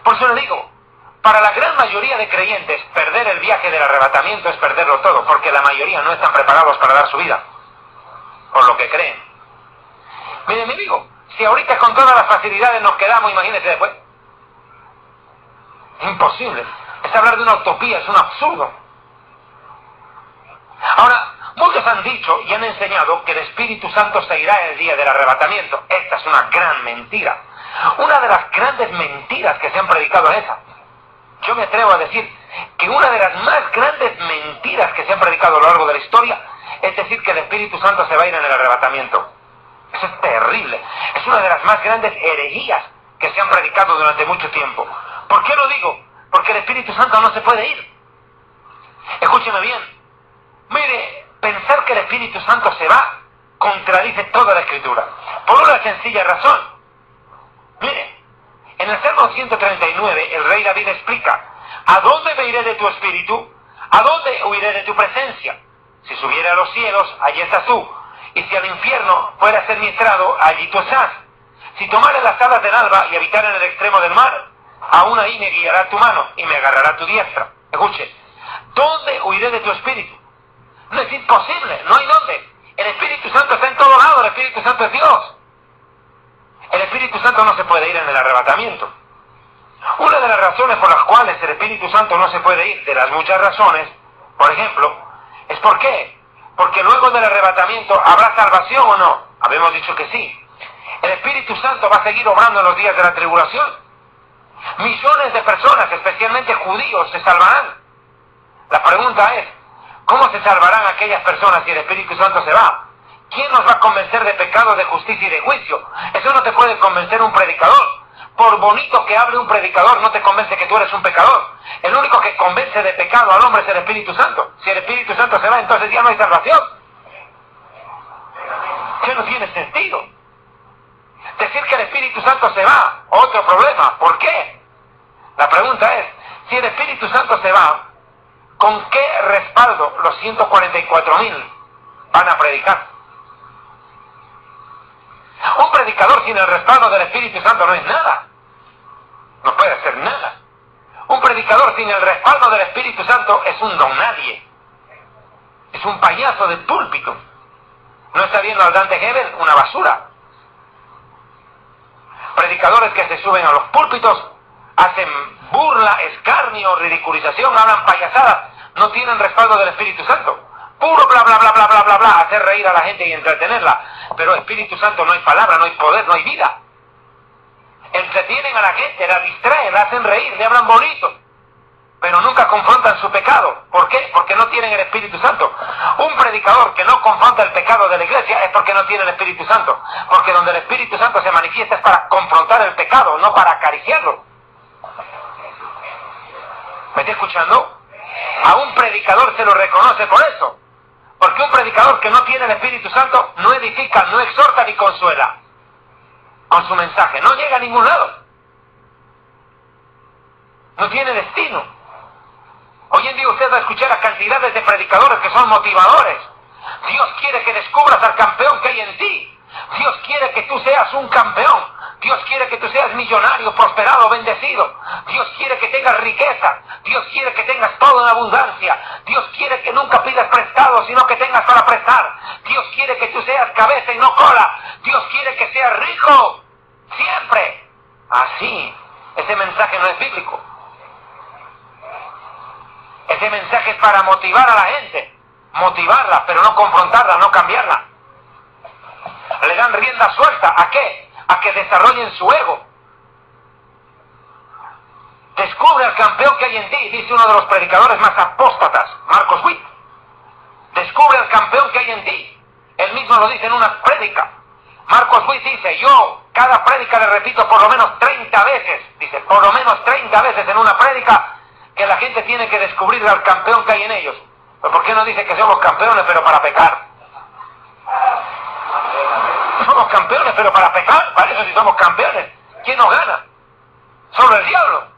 Por eso le digo, para la gran mayoría de creyentes, perder el viaje del arrebatamiento es perderlo todo, porque la mayoría no están preparados para dar su vida, por lo que creen. Mire, mi amigo, si ahorita con todas las facilidades nos quedamos, imagínese después. Imposible. Es hablar de una utopía, es un absurdo. Ahora, muchos han dicho y han enseñado que el Espíritu Santo se irá el día del arrebatamiento. Esta es una gran mentira. Una de las grandes mentiras que se han predicado es esa. Yo me atrevo a decir que una de las más grandes mentiras que se han predicado a lo largo de la historia es decir que el Espíritu Santo se va a ir en el arrebatamiento. Eso es terrible. Es una de las más grandes herejías que se han predicado durante mucho tiempo. ¿Por qué lo digo? Porque el Espíritu Santo no se puede ir. Escúcheme bien. Mire, pensar que el Espíritu Santo se va contradice toda la Escritura. Por una sencilla razón. Mire, en el Salmo 139 el rey David explica: ¿a dónde me iré de tu espíritu? ¿A dónde huiré de tu presencia? Si subiera a los cielos, allí estás tú. Y si al infierno fuera a ser mi estrado, allí tú estás. Si tomare las alas del alba y habitar en el extremo del mar, aún ahí me guiará tu mano y me agarrará tu diestra. Escuche, ¿dónde huiré de tu espíritu? No, es imposible, no hay dónde. El Espíritu Santo está en todo lado, el Espíritu Santo es Dios. El Espíritu Santo no se puede ir en el arrebatamiento. Una de las razones por las cuales el Espíritu Santo no se puede ir, de las muchas razones, por ejemplo, es ¿por qué? Porque luego del arrebatamiento, ¿habrá salvación o no? Habíamos dicho que sí. El Espíritu Santo va a seguir obrando en los días de la tribulación. Millones de personas, especialmente judíos, se salvarán. La pregunta es, ¿cómo se salvarán aquellas personas si el Espíritu Santo se va? ¿Quién nos va a convencer de pecado, de justicia y de juicio? Eso no te puede convencer un predicador. Por bonito que hable un predicador, no te convence que tú eres un pecador. El único que convence de pecado al hombre es el Espíritu Santo. Si el Espíritu Santo se va, entonces ya no hay salvación. Que no tiene sentido. Decir que el Espíritu Santo se va, otro problema. ¿Por qué? La pregunta es, si el Espíritu Santo se va, ¿con qué respaldo los 144.000 van a predicar? Un predicador sin el respaldo del Espíritu Santo no es nada. No puede hacer nada. Un predicador sin el respaldo del Espíritu Santo es un don nadie. Es un payaso de púlpito. ¿No está viendo al Dante Gebel? Una basura. Predicadores que se suben a los púlpitos, hacen burla, escarnio, ridiculización, hablan payasadas, no tienen respaldo del Espíritu Santo. Puro bla bla bla bla bla bla bla, hacer reír a la gente y entretenerla. Pero Espíritu Santo no hay palabra, no hay poder, no hay vida. Entretienen a la gente, la distraen, la hacen reír, le hablan bonito, pero nunca confrontan su pecado. ¿Por qué? Porque no tienen el Espíritu Santo. Un predicador que no confronta el pecado de la iglesia es porque no tiene el Espíritu Santo. Porque donde el Espíritu Santo se manifiesta es para confrontar el pecado, no para acariciarlo. ¿Me está escuchando? A un predicador se lo reconoce por eso. Porque un predicador que no tiene el Espíritu Santo no edifica, no exhorta ni consuela con su mensaje. No llega a ningún lado. No tiene destino. Hoy en día usted va a escuchar a cantidades de predicadores que son motivadores. Dios quiere que descubras al campeón que hay en ti. Dios quiere que tú seas un campeón. Dios quiere que tú seas millonario, prosperado, bendecido. Dios quiere que tengas riqueza. Dios quiere que tengas todo en abundancia. Dios quiere que nunca pidas prestado, sino que tengas para prestar. Dios quiere que tú seas cabeza y no cola. Dios quiere que seas rico. Siempre. Así. Ese mensaje no es bíblico. Ese mensaje es para motivar a la gente. Motivarla, pero no confrontarla, no cambiarla. Le dan rienda suelta. ¿A qué? A que desarrollen su ego. Descubre al campeón que hay en ti, dice uno de los predicadores más apóstatas, Marcos Witt. Descubre al campeón que hay en ti. Él mismo lo dice en una prédica. Marcos Witt dice, yo cada prédica le repito por lo menos 30 veces, dice, por lo menos 30 veces en una prédica, que la gente tiene que descubrir al campeón que hay en ellos. ¿Pero por qué no dice que somos campeones pero para pecar? Somos campeones pero para pecar, para eso sí somos campeones. ¿Quién nos gana? Solo el diablo.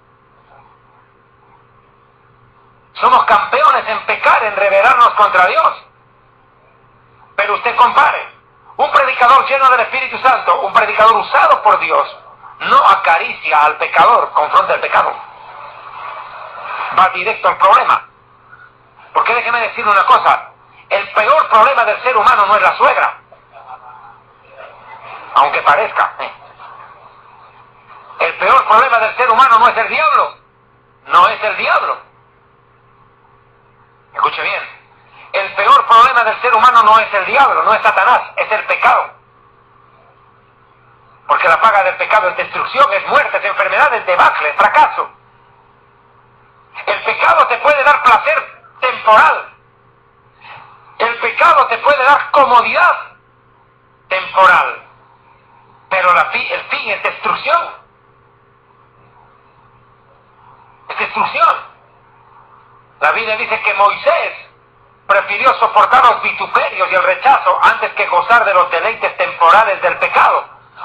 Somos campeones en pecar, en rebelarnos contra Dios. Pero usted compare, un predicador lleno del Espíritu Santo, un predicador usado por Dios, no acaricia al pecador, confronta el pecado. Va directo al problema. Porque déjeme decirle una cosa, el peor problema del ser humano no es la suegra, aunque parezca. El peor problema del ser humano no es el diablo, no es el diablo. Escuche bien, el peor problema del ser humano no es el diablo, no es Satanás, es el pecado. Porque la paga del pecado es destrucción, es muerte, es enfermedad, es debacle, es fracaso. El pecado te puede dar placer temporal. El pecado te puede dar comodidad temporal. Pero el fin es destrucción. Es destrucción. La Biblia dice que Moisés prefirió soportar los vituperios y el rechazo antes que gozar de los deleites temporales del pecado.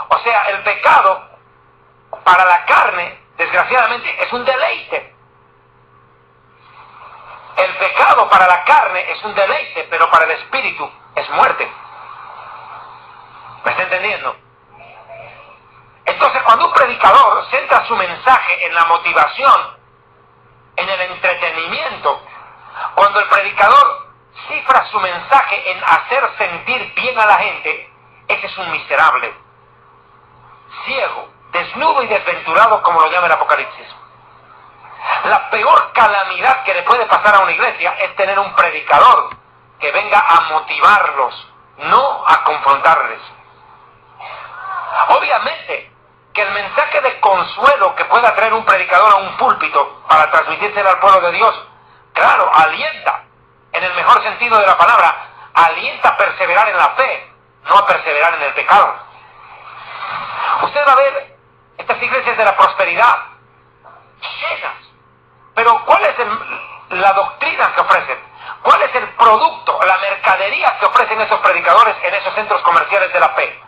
O sea, el pecado para la carne, desgraciadamente, es un deleite. El pecado para la carne es un deleite, pero para el espíritu es muerte. ¿Me está entendiendo? Entonces, cuando un predicador centra su mensaje en la motivación, en el entretenimiento, cuando el predicador cifra su mensaje en hacer sentir bien a la gente, ese es un miserable, ciego, desnudo y desventurado, como lo llama el Apocalipsis. La peor calamidad que le puede pasar a una iglesia es tener un predicador que venga a motivarlos, no a confrontarles. Obviamente que el mensaje de consuelo que pueda traer un predicador a un púlpito para transmitírselo al pueblo de Dios, claro, alienta, en el mejor sentido de la palabra, alienta a perseverar en la fe, no a perseverar en el pecado. Usted va a ver estas iglesias de la prosperidad llenas, pero ¿cuál es la doctrina que ofrecen? ¿Cuál es el producto, la mercadería que ofrecen esos predicadores en esos centros comerciales de la fe?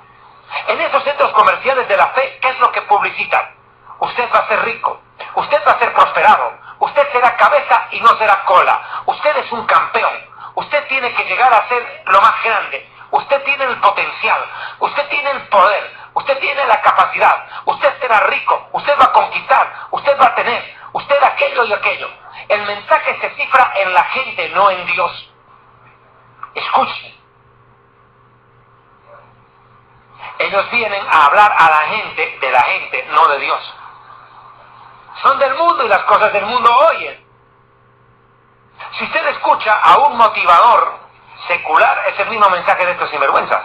En esos centros comerciales de la fe, ¿qué es lo que publicitan? Usted va a ser rico, usted va a ser prosperado, usted será cabeza y no será cola, usted es un campeón, usted tiene que llegar a ser lo más grande, usted tiene el potencial, usted tiene el poder, usted tiene la capacidad, usted será rico, usted va a conquistar, usted va a tener, usted aquello y aquello. El mensaje se cifra en la gente, no en Dios. Escuchen. Ellos vienen a hablar a la gente, de la gente, no de Dios. Son del mundo y las cosas del mundo oyen. Si usted escucha a un motivador secular, es el mismo mensaje de estos sinvergüenzas.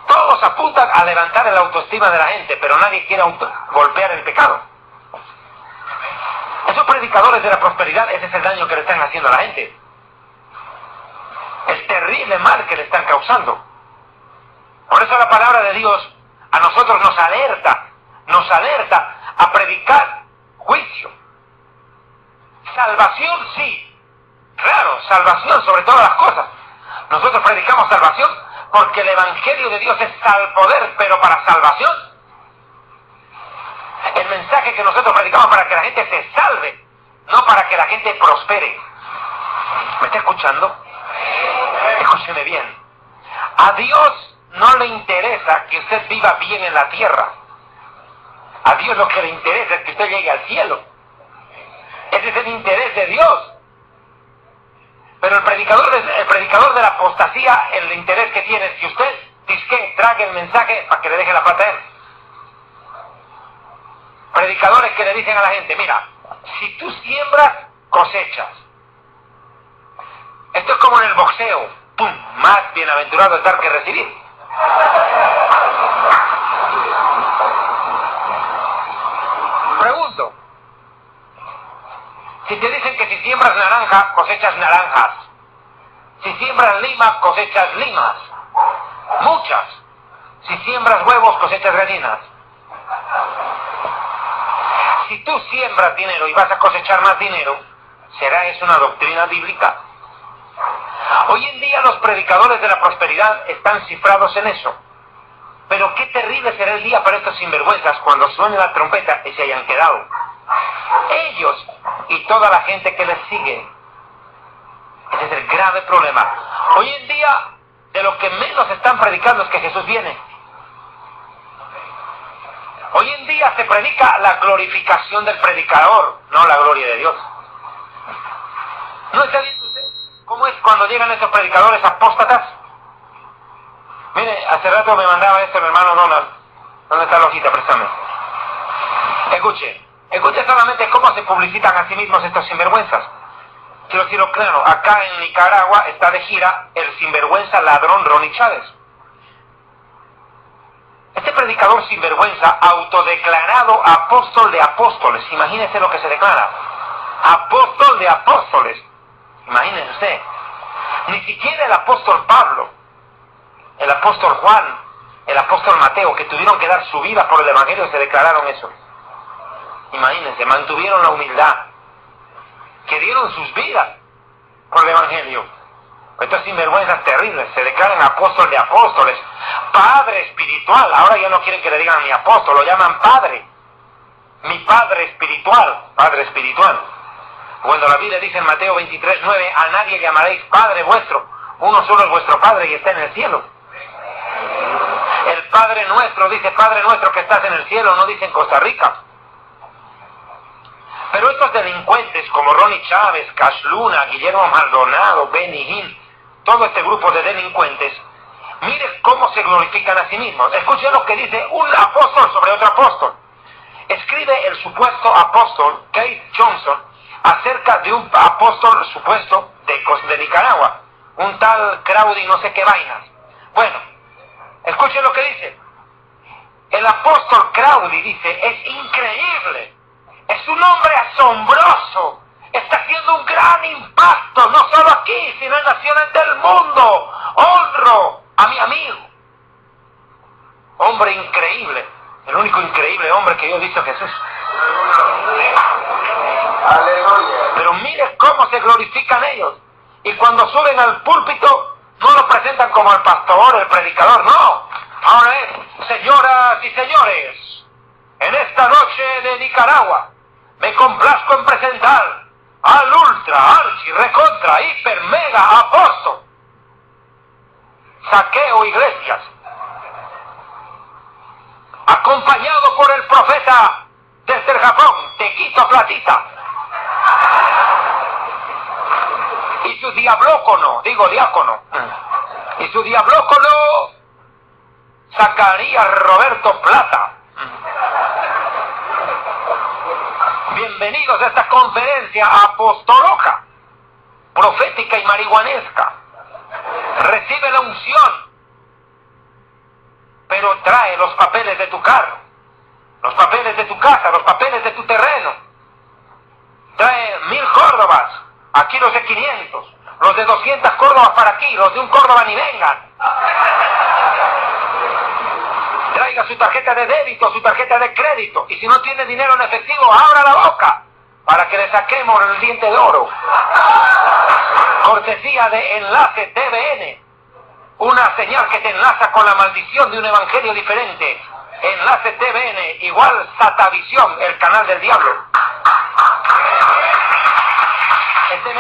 Todos apuntan a levantar el autoestima de la gente, pero nadie quiere golpear el pecado. Esos predicadores de la prosperidad, ese es el daño que le están haciendo a la gente. El terrible mal que le están causando. Por eso la palabra de Dios a nosotros nos alerta a predicar juicio. Salvación sí, claro, salvación sobre todas las cosas. Nosotros predicamos salvación porque el Evangelio de Dios es poder, pero para salvación. El mensaje que nosotros predicamos para que la gente se salve, no para que la gente prospere. ¿Me está escuchando? Escúcheme bien. A Dios no le interesa que usted viva bien en la tierra. A Dios lo que le interesa es que usted llegue al cielo. Ese es el interés de Dios. Pero el predicador de la apostasía, el interés que tiene es que usted trague el mensaje para que le deje la plata a él. Predicadores que le dicen a la gente, mira, si tú siembras, cosechas. Esto es como en el boxeo. ¡Pum! Más bienaventurado es dar que recibir. Pregunto, si te dicen que si siembras naranja, cosechas naranjas, si siembras lima, cosechas limas, muchas, si siembras huevos, cosechas gallinas. Si tú siembras dinero y vas a cosechar más dinero, ¿será eso una doctrina bíblica? Hoy en día los predicadores de la prosperidad están cifrados en eso. Pero qué terrible será el día para estos sinvergüenzas cuando suene la trompeta y se hayan quedado. Ellos y toda la gente que les sigue. Ese es el grave problema. Hoy en día, de lo que menos están predicando es que Jesús viene. Hoy en día se predica la glorificación del predicador, no la gloria de Dios. ¿No está viendo usted cómo es cuando llegan esos predicadores apóstatas? Mire, hace rato me mandaba esto el hermano Donald. ¿Dónde está la hojita? Préstame. Escuche solamente cómo se publicitan a sí mismos estos sinvergüenzas. Quiero decirlo claro, acá en Nicaragua está de gira el sinvergüenza ladrón Ronnie Chávez. Este predicador sinvergüenza, autodeclarado apóstol de apóstoles, imagínese lo que se declara. Apóstol de apóstoles. Imagínese usted. Ni siquiera el apóstol Pablo, el apóstol Juan, el apóstol Mateo, que tuvieron que dar su vida por el Evangelio, se declararon eso. Imagínense, mantuvieron la humildad, que dieron sus vidas por el Evangelio. Estos sinvergüenzas terribles se declaran apóstol de apóstoles, padre espiritual. Ahora ya no quieren que le digan ni apóstol, lo llaman padre. mi Padre espiritual, Padre espiritual. Cuando la Biblia dice en Mateo 23:9, a nadie llamaréis Padre vuestro, uno solo es vuestro Padre y está en el cielo. El Padre nuestro dice Padre nuestro que estás en el cielo, no dice en Costa Rica. Pero estos delincuentes como Ronnie Chávez, Cash Luna, Guillermo Maldonado, Benny Hill, todo este grupo de delincuentes, mire cómo se glorifican a sí mismos. Escuchen lo que dice un apóstol sobre otro apóstol. Escribe el supuesto apóstol Keith Johnson acerca de un apóstol supuesto de Nicaragua, un tal Crowdy no sé qué vainas. Bueno, escuchen lo que dice. El apóstol Crowdy dice, es increíble, es un hombre asombroso, está haciendo un gran impacto, no solo aquí, sino en naciones del mundo. Honro a mi amigo. Hombre increíble, el único increíble hombre que yo he visto es Jesús. Aleluya. Pero mire cómo se glorifican ellos. Y cuando suben al púlpito, no lo presentan como el pastor, el predicador, no. Ahora es, señoras y señores, en esta noche de Nicaragua, me complazco en presentar al ultra, archi, recontra, hiper, mega apóstol. Saqueo iglesias. Acompañado por el profeta desde el Japón, Tequito Platita. Y su diablócono, diácono. Y su diablócono, Zacarías Roberto Plata. Bienvenidos a esta conferencia apostoloca, profética y marihuanesca. Recibe la unción, pero trae los papeles de tu carro, los papeles de tu casa, los papeles de tu terreno. Trae 1000 Córdobas, aquí los de 500, los de 200 Córdobas para aquí, los de un Córdoba ni vengan. Traiga su tarjeta de débito, su tarjeta de crédito, y si no tiene dinero en efectivo, abra la boca para que le saquemos el diente de oro. Cortesía de Enlace TVN, una señal que te enlaza con la maldición de un evangelio diferente. Enlace TVN igual Satavisión, el canal del diablo. Este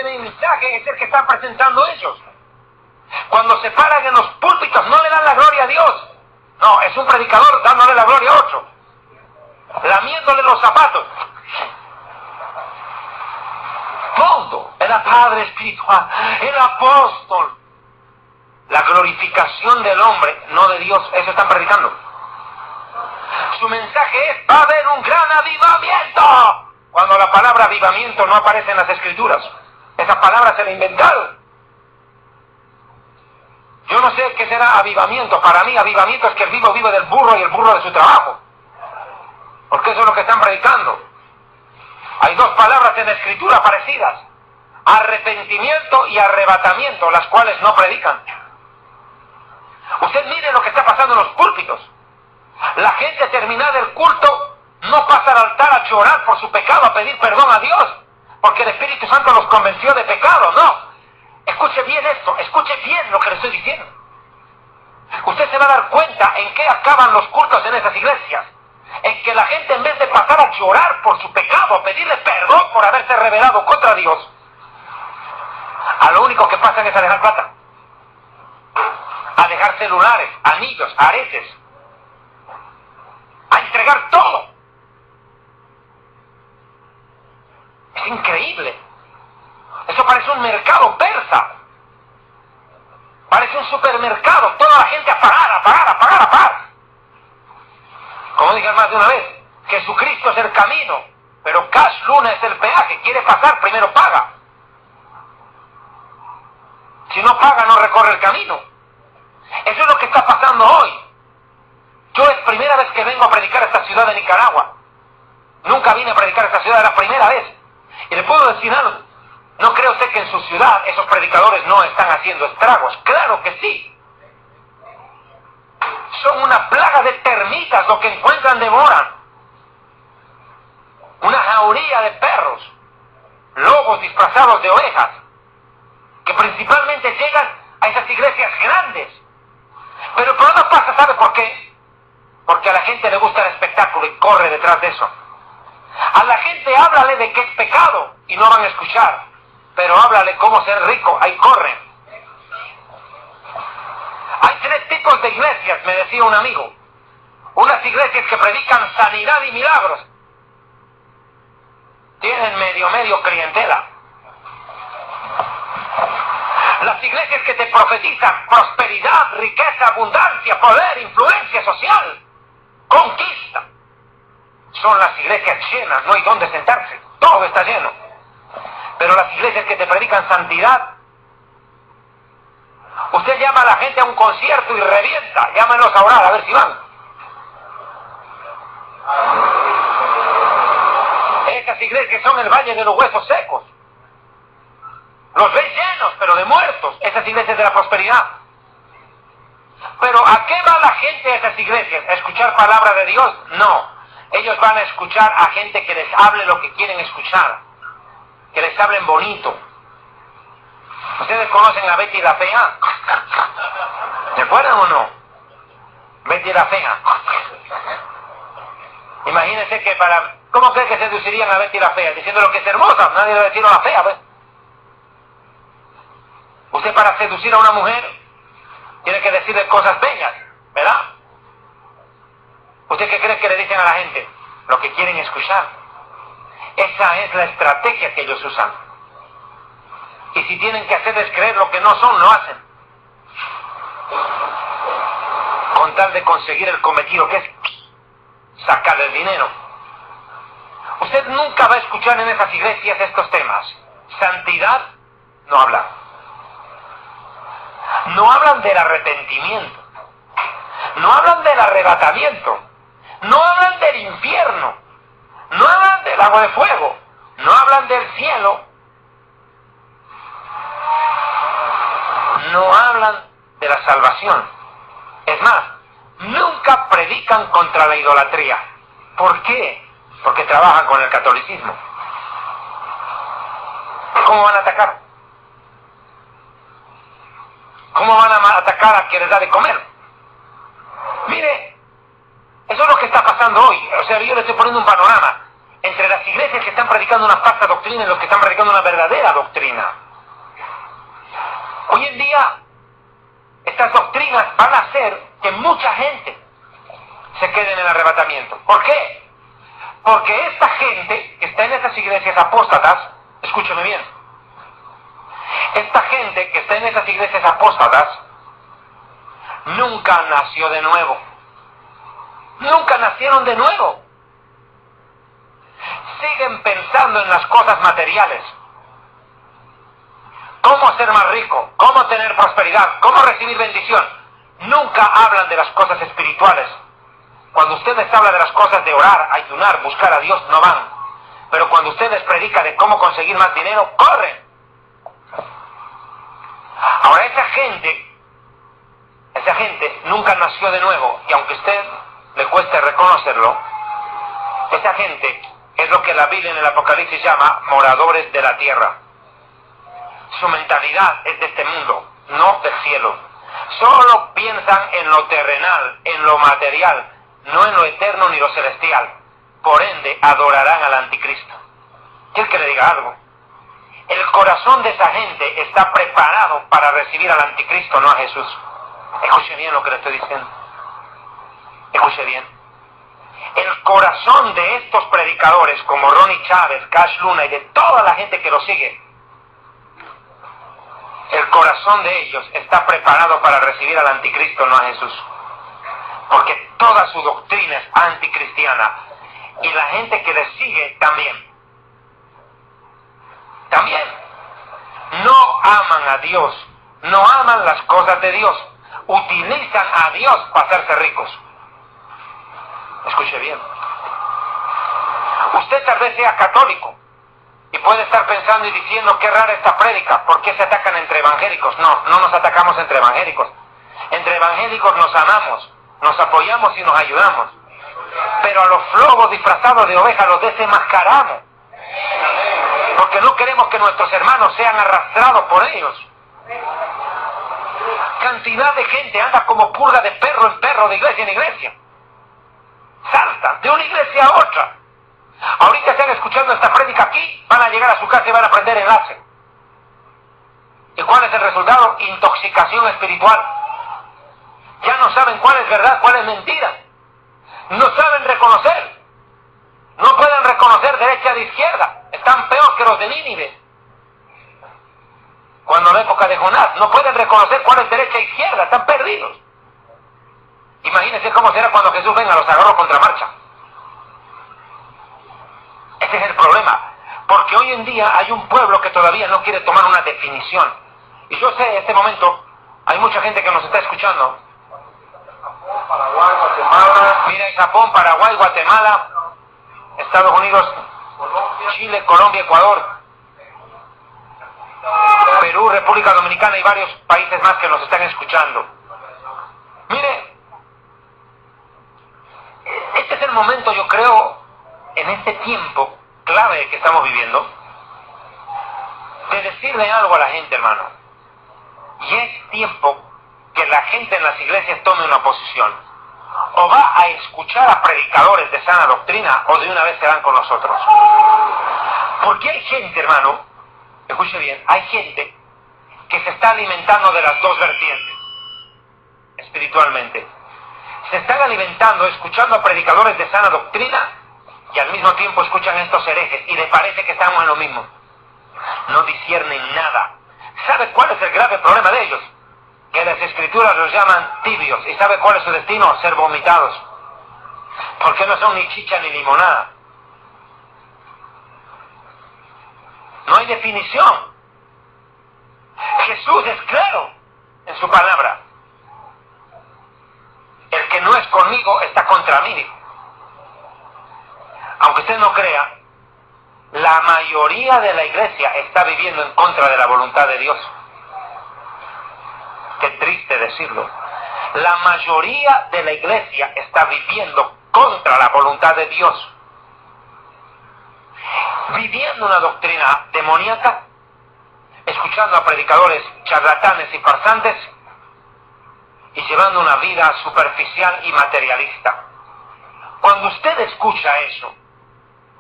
mensaje es el que están presentando ellos. Cuando se paran en los púlpitos no le dan la gloria a Dios. No, es un predicador dándole la gloria a otro, lamiéndole los zapatos. Todo, el Padre espiritual, el apóstol, la glorificación del hombre, no de Dios, eso están predicando. Su mensaje es, va a haber un gran avivamiento, cuando la palabra avivamiento no aparece en las escrituras. Esa palabra se la inventaron. Yo no sé qué será avivamiento. Para mí avivamiento es que el vivo vive del burro y el burro de su trabajo, porque eso es lo que están predicando. Hay dos palabras en la escritura parecidas: arrepentimiento y arrebatamiento, las cuales no predican. Usted mire lo que está pasando en los púlpitos. La gente terminada el culto no pasa al altar a llorar por su pecado, a pedir perdón a Dios, porque el Espíritu Santo los convenció de pecado. No. Escuche bien esto, escuche bien lo que le estoy diciendo. Usted se va a dar cuenta en qué acaban los cultos en esas iglesias. En que la gente, en vez de pasar a llorar por su pecado, a pedirle perdón por haberse rebelado contra Dios, a lo único que pasan es a dejar plata, a dejar celulares, anillos, aretes, a entregar todo. Es increíble. Eso parece un mercado persa. Parece un supermercado. Toda la gente a pagar, a pagar, a pagar, a pagar. Como dije más de una vez, Jesucristo es el camino, pero Cash Luna es el peaje. Quiere pasar, primero paga. Si no paga, no recorre el camino. Eso es lo que está pasando hoy. Yo es primera vez que vengo a predicar a esta ciudad de Nicaragua. Nunca vine a predicar a esta ciudad, era la primera vez. Y le puedo decir algo. ¿No cree usted que en su ciudad esos predicadores no están haciendo estragos? ¡Claro que sí! Son una plaga de termitas, lo que encuentran devoran. Una jauría de perros, lobos disfrazados de ovejas, que principalmente llegan a esas iglesias grandes. Pero el problema pasa, ¿sabe por qué? Porque a la gente le gusta el espectáculo y corre detrás de eso. A la gente háblale de que es pecado y no van a escuchar, pero háblale cómo ser rico, ahí corren. Hay 3 tipos de iglesias, me decía un amigo. Unas iglesias que predican sanidad y milagros. Tienen medio clientela. Las iglesias que te profetizan prosperidad, riqueza, abundancia, poder, influencia social, conquista. Son las iglesias llenas, no hay dónde sentarse, todo está lleno. Pero las iglesias que te predican santidad, usted llama a la gente a un concierto y revienta, llámenlos a orar a ver si van. Esas iglesias son el valle de los huesos secos. Los ves llenos, pero de muertos, esas iglesias de la prosperidad. Pero ¿a qué va la gente a esas iglesias? ¿A escuchar palabra de Dios? No. Ellos van a escuchar a gente que les hable lo que quieren escuchar. Que les hablen bonito. ¿Ustedes conocen a Betty la Fea? ¿Se acuerdan o no? Betty la Fea. Imagínense que para... ¿Cómo creen que seducirían a Betty la Fea? Diciendo lo que es hermosa. Nadie le va a decir a la fea, ¿ves? Usted para seducir a una mujer tiene que decirle cosas bellas, ¿verdad? ¿Usted qué cree que le dicen a la gente? Lo que quieren escuchar. Esa es la estrategia que ellos usan. Y si tienen que hacerles creer lo que no son, lo hacen. Con tal de conseguir el cometido, que es sacar el dinero. Usted nunca va a escuchar en esas iglesias estos temas. Santidad, no hablan. No hablan del arrepentimiento. No hablan del arrebatamiento. No hablan del infierno. No hablan del agua de fuego. No hablan del cielo. No hablan de la salvación. Es más, nunca predican contra la idolatría. ¿Por qué? Porque trabajan con el catolicismo. ¿Cómo van a atacar? ¿Cómo van a atacar a quien les da de comer? Mire, eso es lo que está pasando hoy. O sea, yo le estoy poniendo un panorama entre las iglesias que están predicando una falsa doctrina y los que están predicando una verdadera doctrina. Hoy en día, estas doctrinas van a hacer que mucha gente se quede en el arrebatamiento. ¿Por qué? Porque esta gente que está en estas iglesias apóstatas, escúcheme bien, esta gente que está en esas iglesias apóstatas nunca nació de nuevo. Nunca nacieron de nuevo. Siguen pensando en las cosas materiales. Cómo ser más rico, cómo tener prosperidad, cómo recibir bendición. Nunca hablan de las cosas espirituales. Cuando usted les habla de las cosas de orar, ayunar, buscar a Dios, no van. Pero cuando usted les predica de cómo conseguir más dinero, corren. Ahora esa gente nunca nació de nuevo, y aunque a usted le cueste reconocerlo, esa gente es lo que la Biblia en el Apocalipsis llama moradores de la tierra. Su mentalidad es de este mundo, no del cielo. Solo piensan en lo terrenal, en lo material, no en lo eterno ni lo celestial. Por ende, adorarán al anticristo. ¿Quiere que le diga algo? El corazón de esa gente está preparado para recibir al anticristo, no a Jesús. Escuche bien lo que le estoy diciendo. Escuche bien. El corazón de estos predicadores, como Ronnie Chávez, Cash Luna y de toda la gente que lo sigue, el corazón de ellos está preparado para recibir al anticristo, no a Jesús. Porque toda su doctrina es anticristiana. Y la gente que le sigue también. También. No aman a Dios. No aman las cosas de Dios. Utilizan a Dios para hacerse ricos. Escuche bien. Usted tal vez sea católico y puede estar pensando y diciendo qué rara esta prédica, ¿por qué se atacan entre evangélicos? No, no nos atacamos entre evangélicos. Entre evangélicos nos amamos, nos apoyamos y nos ayudamos. Pero a los flojos disfrazados de ovejas los desenmascaramos. Porque no queremos que nuestros hermanos sean arrastrados por ellos. cantidad de gente anda como pulga de perro en perro, de iglesia en iglesia. Saltan de una iglesia a otra. Ahorita están escuchando esta prédica aquí, van a llegar a su casa y van a aprender enlace. ¿Y cuál es el resultado? Intoxicación espiritual. Ya no saben cuál es verdad, cuál es mentira. No saben reconocer. No pueden reconocer derecha de izquierda. Están peor que los de Nínive. Cuando en la época de Jonás, no pueden reconocer cuál es derecha e izquierda. Están perdidos. Imagínense cómo será cuando Jesús venga, los agarró contra marcha. Ese es el problema. Porque hoy en día hay un pueblo que todavía no quiere tomar una definición. Y yo sé, en este momento, hay mucha gente que nos está escuchando. Japón, Paraguay, Guatemala. Mira, Japón, Paraguay, Guatemala, Estados Unidos, Chile, Colombia, Ecuador, Perú, República Dominicana y varios países más que nos están escuchando. Mire, este es el momento, yo creo, en este tiempo clave que estamos viviendo, de decirle algo a la gente, hermano. Y es tiempo que la gente en las iglesias tome una posición. O va a escuchar a predicadores de sana doctrina, o de una vez se van con nosotros. Porque hay gente, hermano, escuche bien, hay gente que se está alimentando de las dos vertientes, espiritualmente. Se están alimentando, escuchando a predicadores de sana doctrina, y al mismo tiempo escuchan a estos herejes, y les parece que estamos en lo mismo. No disciernen nada. ¿Sabe cuál es el grave problema de ellos? Que las escrituras los llaman tibios. ¿Y sabe cuál es su destino? Ser vomitados. Porque no son ni chicha ni limonada. No hay definición. Jesús es claro en su palabra. El que no es conmigo está contra mí. Aunque usted no crea, la mayoría de la iglesia está viviendo en contra de la voluntad de Dios. Qué triste decirlo. La mayoría de la iglesia está viviendo contra la voluntad de Dios. Viviendo una doctrina demoníaca, escuchando a predicadores charlatanes y farsantes, y llevando una vida superficial y materialista. Cuando usted escucha eso,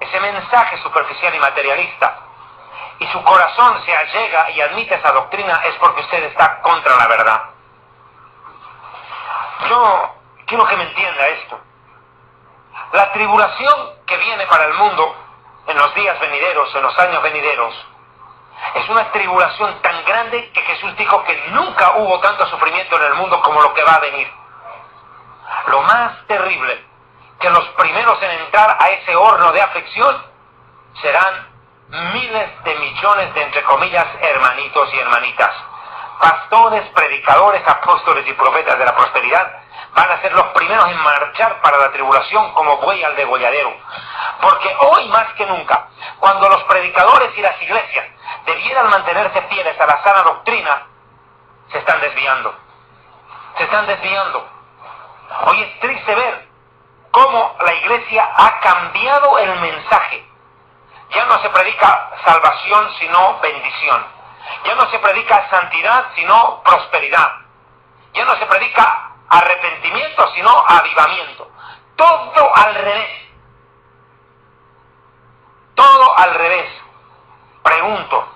ese mensaje superficial y materialista, y su corazón se allega y admite esa doctrina, es porque usted está contra la verdad. Yo quiero que me entienda esto. La tribulación que viene para el mundo en los días venideros, en los años venideros, es una tribulación tan grande que Jesús dijo que nunca hubo tanto sufrimiento en el mundo como lo que va a venir. Lo más terrible, que los primeros en entrar a ese horno de aflicción serán miles de millones de, entre comillas, hermanitos y hermanitas. Pastores, predicadores, apóstoles y profetas de la prosperidad van a ser los primeros en marchar para la tribulación como buey al degolladero. Porque hoy más que nunca, cuando los predicadores y las iglesias debieran mantenerse fieles a la sana doctrina, se están desviando. Se están desviando. Hoy es triste ver cómo la iglesia ha cambiado el mensaje. Ya no se predica salvación, sino bendición. Ya no se predica santidad, sino prosperidad. Ya no se predica arrepentimiento, sino avivamiento. Todo al revés. Todo al revés. Pregunto,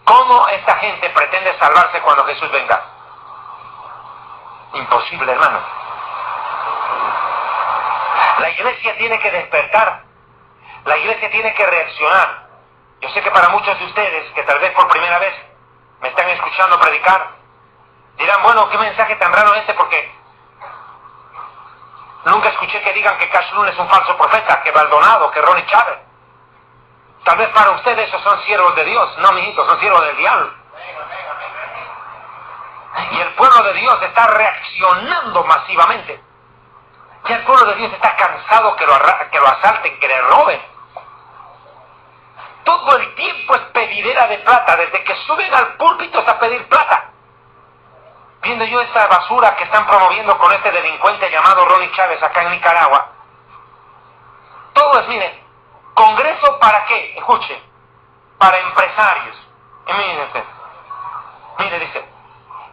¿cómo esta gente pretende salvarse cuando Jesús venga? Imposible, hermano. La iglesia tiene que despertar. La iglesia tiene que reaccionar. Yo sé que para muchos de ustedes, que tal vez por primera vez me están escuchando predicar, dirán, bueno, qué mensaje tan raro este, porque nunca escuché que digan que Cash Luna es un falso profeta, que Maldonado, que Ronnie Chávez. Tal vez para ustedes esos son siervos de Dios. No, mijitos, son siervos del diablo. Y el pueblo de Dios está reaccionando masivamente. Ya el pueblo de Dios está cansado que lo asalten, que le roben. Todo el tiempo es pedidera de plata, desde que suben al púlpito hasta pedir plata. Viendo yo esa basura que están promoviendo con este delincuente llamado Ronnie Chávez acá en Nicaragua. Todo es, mire, ¿Congreso para qué? Escuche, para empresarios. Y mire, dice,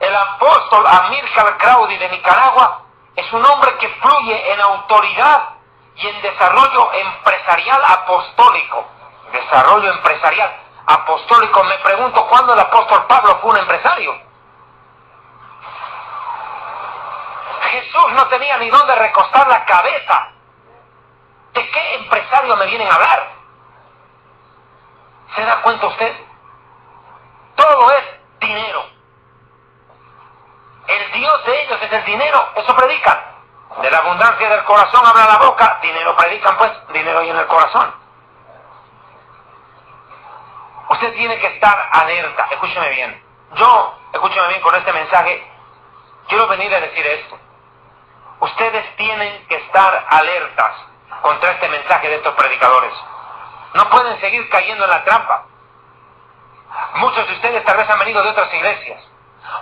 El apóstol Amílcar Crowdy de Nicaragua es un hombre que fluye en autoridad y en desarrollo empresarial apostólico. Desarrollo empresarial apostólico. Me pregunto cuándo el apóstol Pablo fue un empresario. Jesús no tenía ni dónde recostar la cabeza. ¿De qué empresario me vienen a hablar? ¿Se da cuenta usted? Todo es dinero. El Dios de ellos es el dinero. Eso predican. De la abundancia del corazón habla la boca. Dinero predican, pues dinero hay en el corazón. Usted tiene que estar alerta. Escúcheme bien. Escúcheme bien con este mensaje. Quiero venir a decir esto. Ustedes tienen que estar alertas contra este mensaje de estos predicadores. No pueden seguir cayendo en la trampa. Muchos de ustedes tal vez han venido de otras iglesias,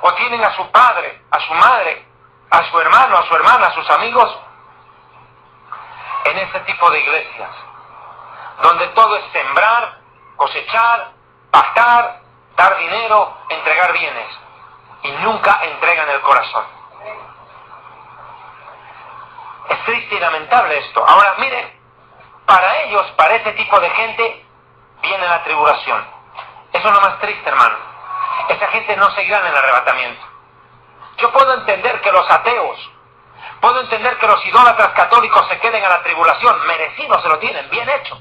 o tienen a su padre, a su madre, a su hermano, a su hermana, a sus amigos en este tipo de iglesias, donde todo es sembrar, cosechar, pastar, dar dinero, entregar bienes, y nunca entregan el corazón. Es triste y lamentable esto. Ahora, mire, para ellos, para ese tipo de gente, viene la tribulación. Eso es lo más triste, hermano. Esa gente no seguirá en el arrebatamiento. Yo puedo entender que los ateos, puedo entender que los idólatras católicos se queden a la tribulación. Merecido se lo tienen, bien hecho.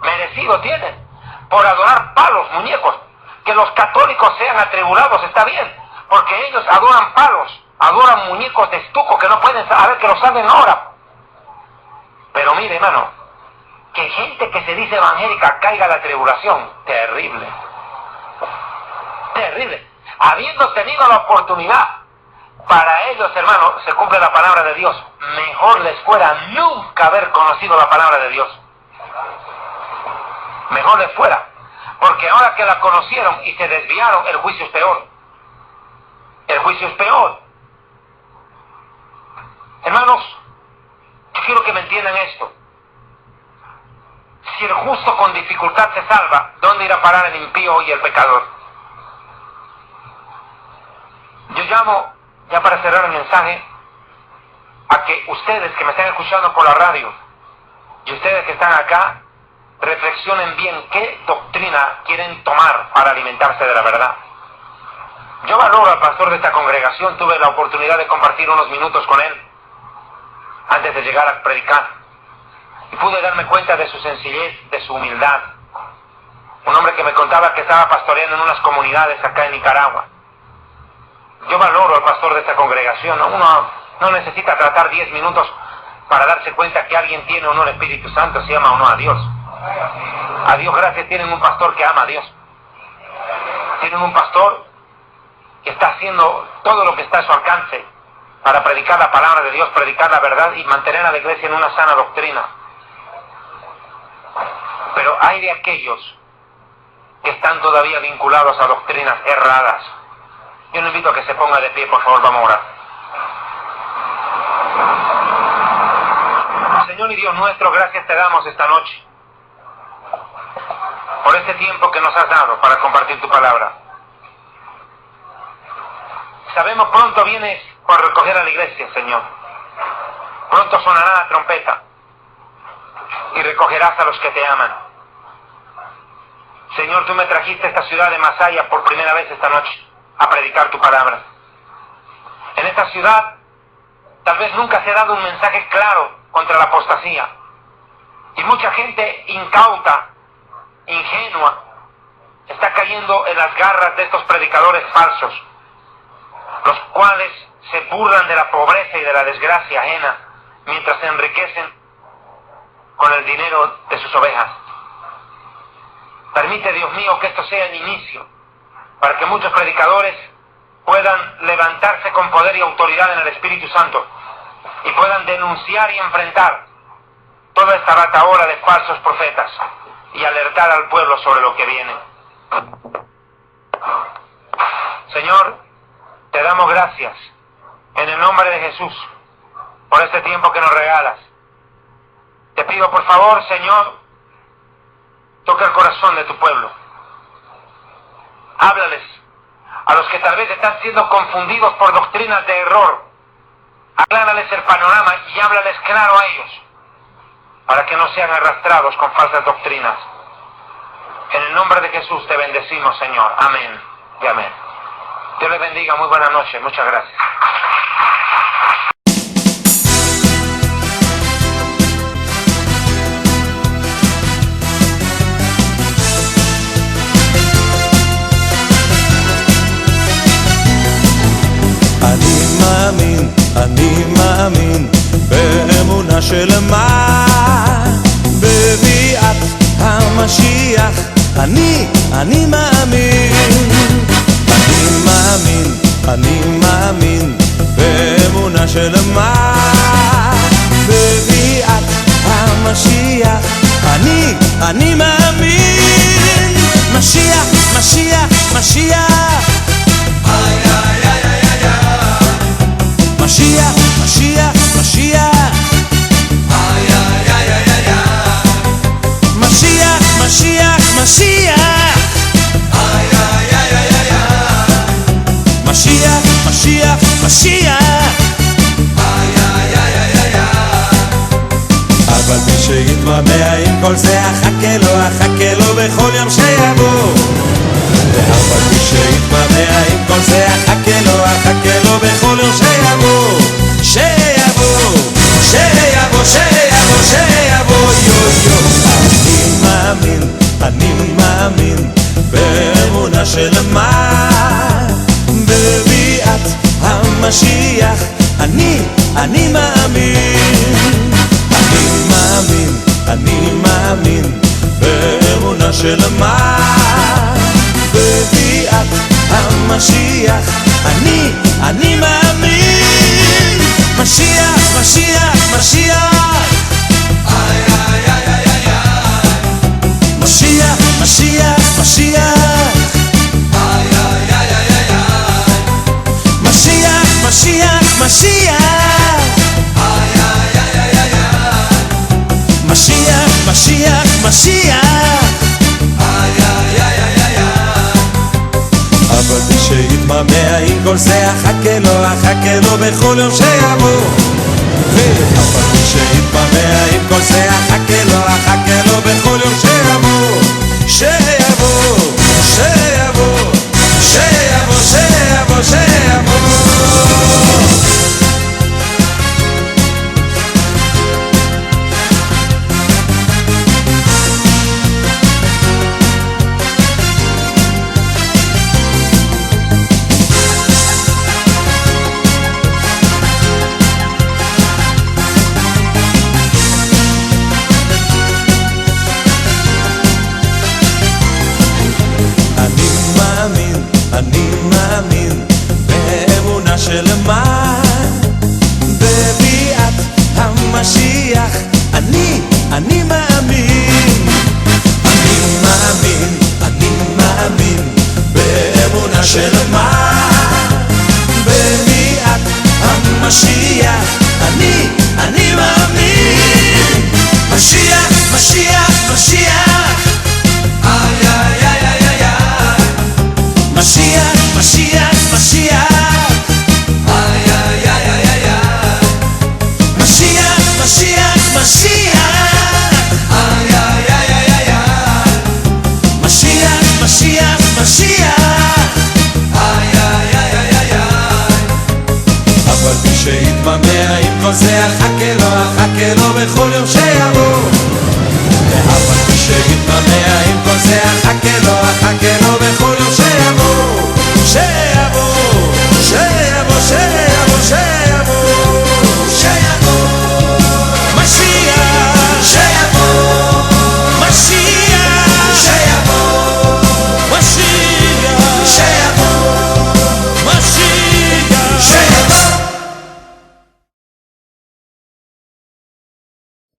Merecido tienen. Por adorar palos, muñecos. Que los católicos sean atribulados, está bien. Porque ellos adoran palos, adoran muñecos de estuco que no pueden saber, que los salven ahora. Pero mire, hermano, que gente que se dice evangélica caiga a la tribulación, terrible. Terrible. Habiendo tenido la oportunidad, para ellos, hermano, se cumple la palabra de Dios. Mejor les fuera nunca haber conocido la palabra de Dios. Mejor les fuera. Porque ahora que la conocieron y se desviaron, el juicio es peor. El juicio es peor. Hermanos, yo quiero que me entiendan esto. Si el justo con dificultad se salva, ¿dónde irá a parar el impío y el pecador? Yo llamo, ya para cerrar el mensaje, a que ustedes que me están escuchando por la radio y ustedes que están acá, reflexionen bien qué doctrina quieren tomar para alimentarse de la verdad. Yo valoro al pastor de esta congregación, tuve la oportunidad de compartir unos minutos con él antes de llegar a predicar. Y pude darme cuenta de su sencillez, de su humildad. Un hombre que me contaba que estaba pastoreando en unas comunidades acá en Nicaragua. Yo valoro al pastor de esta congregación. Uno no necesita tratar 10 minutos para darse cuenta que alguien tiene o no el Espíritu Santo, si ama o no a Dios. A Dios gracias, tienen un pastor que ama a Dios. Tienen un pastor que está haciendo todo lo que está a su alcance para predicar la palabra de Dios, predicar la verdad y mantener a la iglesia en una sana doctrina. Pero hay de aquellos que están todavía vinculados a doctrinas erradas. Yo le invito a que se ponga de pie, por favor, vamos a orar. Señor y Dios nuestro, gracias te damos esta noche por este tiempo que nos has dado para compartir tu palabra. Sabemos pronto vienes por recoger a la iglesia, Señor. Pronto sonará la trompeta y recogerás a los que te aman. Señor, tú me trajiste a esta ciudad de Masaya por primera vez esta noche a predicar tu palabra. En esta ciudad tal vez nunca se ha dado un mensaje claro contra la apostasía. Y mucha gente incauta, ingenua, está cayendo en las garras de estos predicadores falsos, los cuales se burlan de la pobreza y de la desgracia ajena, mientras se enriquecen con el dinero de sus ovejas. Permite, Dios mío, que esto sea el inicio, para que muchos predicadores puedan levantarse con poder y autoridad en el Espíritu Santo, y puedan denunciar y enfrentar toda esta ratahola de falsos profetas, y alertar al pueblo sobre lo que viene. Señor, te damos gracias, en el nombre de Jesús, por este tiempo que nos regalas. Te pido por favor, Señor, toca el corazón de tu pueblo. Háblales a los que tal vez están siendo confundidos por doctrinas de error. Aclárales el panorama y háblales claro a ellos, para que no sean arrastrados con falsas doctrinas. En el nombre de Jesús te bendecimos, Señor. Amén y amén. Dios les bendiga. Muy buenas noches. Muchas gracias. אני מאמין באמונה שלמה בביאת המשיח. אני מאמין, אני מאמין באמונה שלמה בביאת המשיח. אני מאמין, משיח, משיח, משיח. משיח, משיח, משיח. משיח, משיח, משיח. משיח, משיח, משיח. אבל מי שיתמהמה עם כל זה, אחכה לו בכל יום שיבוא. אבל מי שיתמהמה עם כל זה, אחכה לו בכל יום שיבוא. שיבוא, שיבוא, שיבוא, שיבוא, אני מאמין באמונה שלמה בביאת המשיח. אני מאמין, אני מאמין באמונה שלמה בביאת המשיח. אני מאמין, משיח, משיח, משיח. משיח, משיח, משיח. משיח, משיח, משיח. משיח, משיח, משיח. אבל מי שיתמהמה עם כל זה, אחכה לו בכל יום שיבוא. אבל מי שיתמהמה עם כל זה, אחכה לו בכל יום שיבוא. שיבוא, שיבוא, שיבוא, שיבוא, שיבוא. אני מאמין באמונה שלמה בביאת המשיח. אני מאמין, אני מאמין באמונה שלמה בביאת המשיח. אני מאמין, משיח, משיח, משיח. משיח, משיח, משיח. משיח, משיח, משיח. משיח, משיח, משיח. אבל מי שיתמהמה עם כל זה, אחכה לו בכל יום שיבוא.